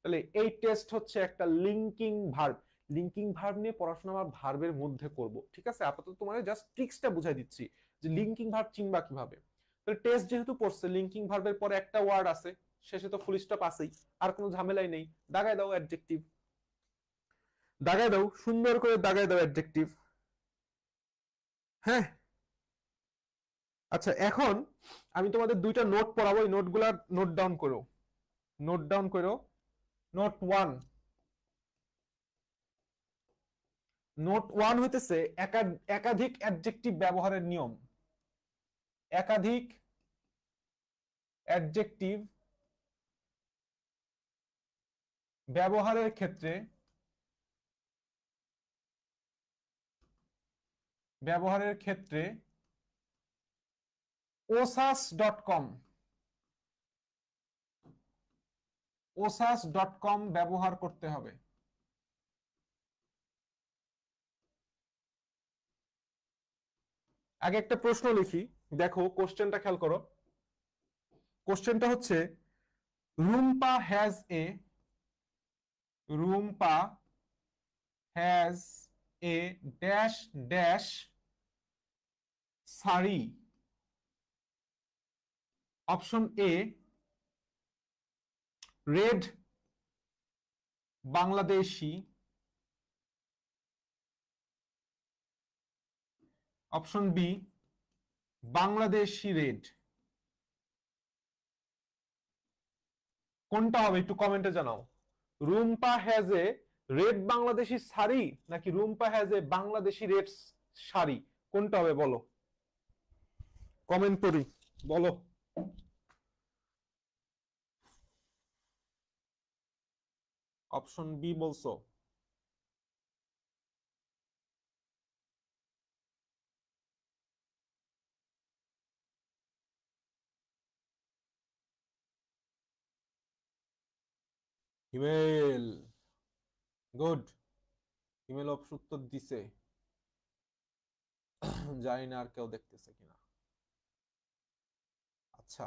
তাহলে এই টেস্ট হচ্ছে একটা লিঙ্কিং ভার্ব। লিঙ্কিং ভার্ব নিয়ে পড়াশোনা আমার ভার্বের মধ্যে করব, ঠিক আছে। আপাতত তোমার জাস্ট ট্রিক্সটা বুঝাই দিচ্ছি যে লিঙ্কিং ভার্ব চিনবা কিভাবে। তাহলে টেস্ট যেহেতু পড়ছে, লিঙ্কিং ভার্বের পরে একটা ওয়ার্ড আছে, শেষে তো ফুল স্টপ আছেই, আর কোনো ঝামেলাই নেই, দাগায় দাও অ্যাডজেক্টিভ, দাগায় দাও, সুন্দর করে দাগায় দাও অ্যাডজেক্টিভ। হ্যাঁ, আচ্ছা এখন আমি তোমাদের দুইটা নোট পড়াবো, এই নোটগুলা নোট ডাউন করো, নোট ডাউন করো। নোট ওয়ান, নোট ওয়ান হইতেছে একাধিক অ্যাডজেক্টিভ ব্যবহারের নিয়ম, একাধিক অ্যাডজেক্টিভ ব্যবহারের ক্ষেত্রে, ব্যবহারের ক্ষেত্রে osas.com, osas.com ব্যবহার করতে হবে। আগে একটা প্রশ্ন লিখি, দেখো কোশ্চেনটা খেয়াল করো। কোশ্চেনটা হচ্ছে Rumpa has a, Rumpa has a dash dash sari, option A red Bangladeshi, option B Bangladeshi red. কোনটা হবে একটু কমেন্টে জানাও। Rumpa has a red Bangladeshi sari নাকি Rumpa has a Bangladeshi red sari, কোনটা হবে বলো, কমেন্ট করি বলো। অপশন বি বলছো। হিমেল, গুড, হিমেল অপশন উত্তর দিছে। জানি না আর কেউ দেখতেছে কিনা। আচ্ছা,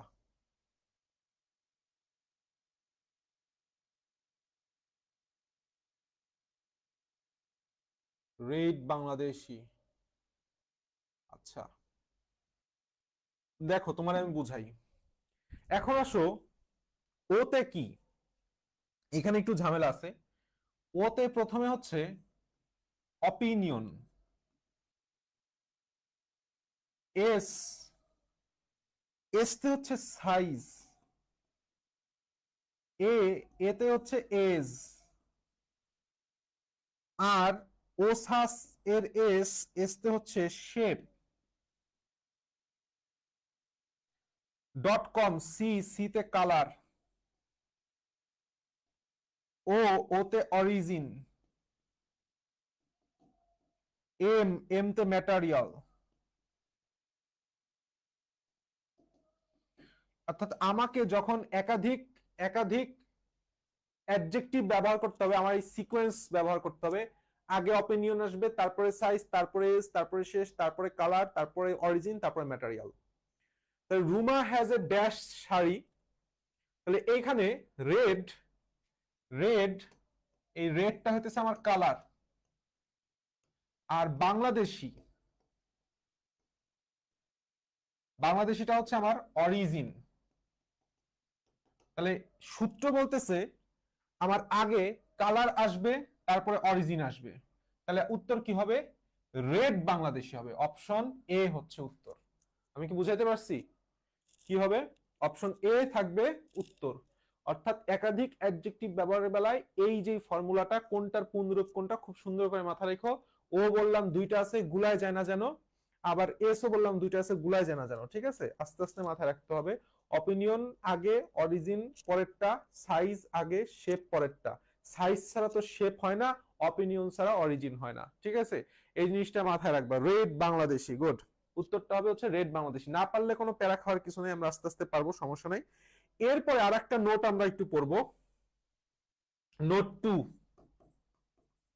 রেড বাংলাদেশি। আচ্ছা দেখো তোমার আমি বুঝাই। এখন আসো ওতে কি, এখানে একটু ঝামেলা আছে। ওতে প্রথমে হচ্ছে অপিনিয়ন, এস, এসতে হচ্ছে সাইজ, এতে হচ্ছে এজ, আর ওসাস এর এসতে হচ্ছে শেপ, .com সিতে কালার, ওতে অরিজিন, এমতে ম্যাটেরিয়াল। অর্থাৎ আমাকে যখন একাধিক একাধিক অ্যাডজেক্টিভ ব্যবহার করতে হবে, আমার এই সিকোয়েন্স ব্যবহার করতে হবে। আগে অপিনিয়ন আসবে, তারপরে সাইজ, তারপরে এজ, তারপরে শেষ, তারপরে কালার, তারপরে অরিজিন, তারপরে ম্যাটেরিয়াল। তাহলে Ruma has a dash sari, তাহলে এইখানে রেড, রেড এই রেডটা হইতেছে আমার কালার, আর বাংলাদেশি, বাংলাদেশিটা হচ্ছে আমার অরিজিন। তাহলে সূত্র বলতেছে আমার আগে কালার আসবে, তারপরে অরিজিন আসবে। তাহলে উত্তর কি হবে? রেড বাংলাদেশি হবে। অপশন এ হচ্ছে উত্তর। আমি কি বুঝাইতে পারছি? কি হবে? অপশন এ থাকবে উত্তর। অর্থাৎ একাধিক অ্যাডজেক্টিভ ব্যবহারের বেলায় এই যে ফর্মুলাটা, কোনটার পূর্ণরূপ কোনটা, খুব সুন্দর করে মাথা রেখো। ও বললাম দুইটা আছে, গুলায় যায় না যেন। আবার এসও বললাম দুইটা আছে, গুলায় যায় না যেন। ঠিক আছে, আস্তে আস্তে মাথায় রাখতে হবে। অপিনিয়ন আগে, অরিজিন পরেরটা, সাইজ আগে, শেপ পরেরটা। সাইজ ছাড়া তো শেপ হয় না, অপিনিয়ন ছাড়া অরিজিন হয় না। ঠিক আছে, এই জিনিসটা মাথায় রাখবা। Red Bangladeshi, good. উত্তরটা হবে হচ্ছে রেড বাংলাদেশি। না পারলে কোনো প্যারা খাওয়ার কিছু নেই, আমরা আস্তে আস্তে পারবো, সমস্যা নাই। এরপরে আর একটা নোট আমরা একটু পড়বো, নোট টু।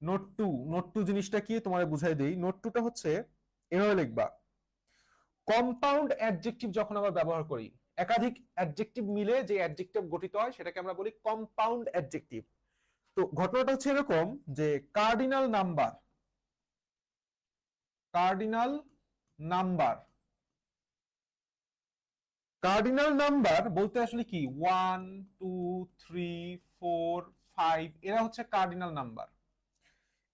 নোট টু জিনিসটা কি তোমার বুঝাই দেই। নোট টুটা হচ্ছে এভাবে লিখবা, কম্পাউন্ড অ্যাডজেক্টিভ যখন আমরা ব্যবহার করি, একাধিক অ্যাডজেক্টিভ মিলে যে অ্যাডজেক্টিভ গঠিত হয় সেটাকে আমরা বলি কম্পাউন্ড অ্যাডজেক্টিভ। তো ঘটনাটা হচ্ছে এরকম যে cardinal number, cardinal number, cardinal number বলতে আসলে কি, 1 2 3 4 5, এরা হচ্ছে কার্ডিনাল নাম্বার।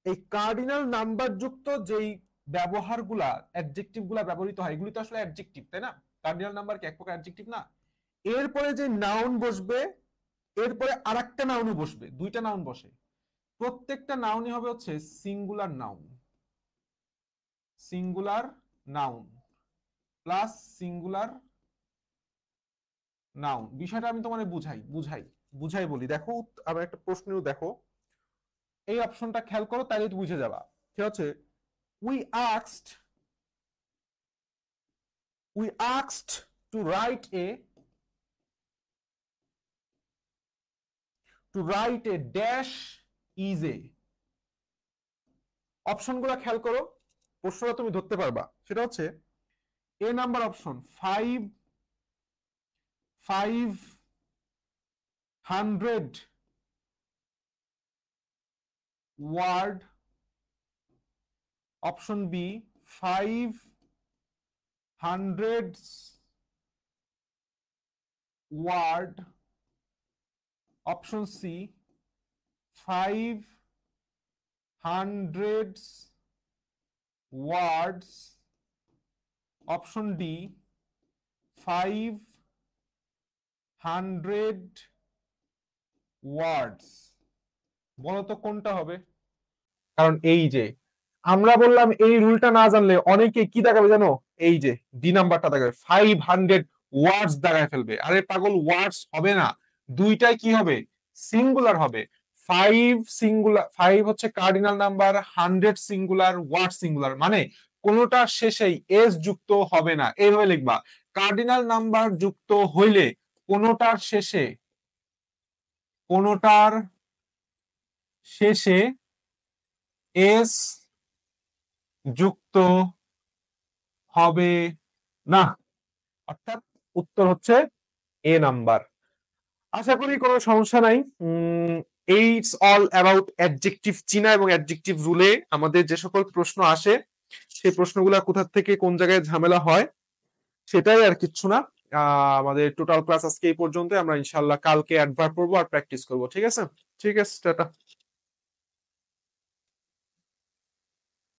এই কার্ডিনাল নাম্বার যুক্ত যেই ব্যবহারগুলা, অ্যাডজেক্টিভ গুলা ব্যবহৃত হয়, এগুলি তো আসলে অ্যাডজেক্টিভ, তাই না? কার্ডিনাল নাম্বার কি এক প্রকার অ্যাডজেক্টিভ না? এরপরে যে নাউন বসবে, এরপরে আরেকটা নাউনও বসবে, দুইটা নাউন বসে। প্রত্যেকটা নাউনই হবে হচ্ছে singular noun, singular noun plus singular noun. বিষয়টা আমি তোমাকে বুঝাই বুঝাই বুঝাই বলি। দেখো আবার একটা প্রশ্নেও দেখো, এই অপশনটা খেয়াল করো, তাইলে তো বুঝে যাবা। ঠিক আছে, we asked we asked to write a dash is a। অপশনগুলো খেয়াল করো, প্রশ্নটা তুমি ধরতে পারবা। সেটা হচ্ছে A number option, 500 word. Option B 500 word, option C 500 words, option D 500 words. বলতো কোনটা হবে? কারণ এই যে আমরা বললাম এই রুলটা না জানলে অনেকে কি দেখাবে জানো, এই যে ডি নাম্বারটা দেখাবে 500 ওয়ার্ডস দেখায় ফেলবে। আরে পাগল, ওয়ার্ডস হবে না, দুইটাই কি হবে, সিঙ্গুলার হবে। 5 হচ্ছে cardinal number, 100 singular, word singular, মানে কোনোটার শেষেই এস যুক্ত হবে না। এইভাবে লিখবা, কার্ডিনাল নাম্বার যুক্ত হইলে কোনোটার শেষে, কোনোটার শেষে এস যুক্ত হবে না, অর্থাৎ উত্তর হচ্ছে এ নাম্বার। আশা করি কোনো সমস্যা নাই। ইটস অল অ্যাবাউট অ্যাডজেক্টিভ চিনা এবং অ্যাডজেক্টিভ রুলে আমাদের যে সকল প্রশ্ন আসে সেই প্রশ্নগুলো কোথা থেকে কোন জায়গায় ঝামেলা হয় সেটাই, আর কিচ্ছু না। আমাদের টোটাল ক্লাস আজকে এই পর্যন্ত। আমরা ইনশাল্লাহ কালকে অ্যাডভার্ব পড়বো আর প্র্যাকটিস করবো। ঠিক আছে, ঠিক আছে, টাটা।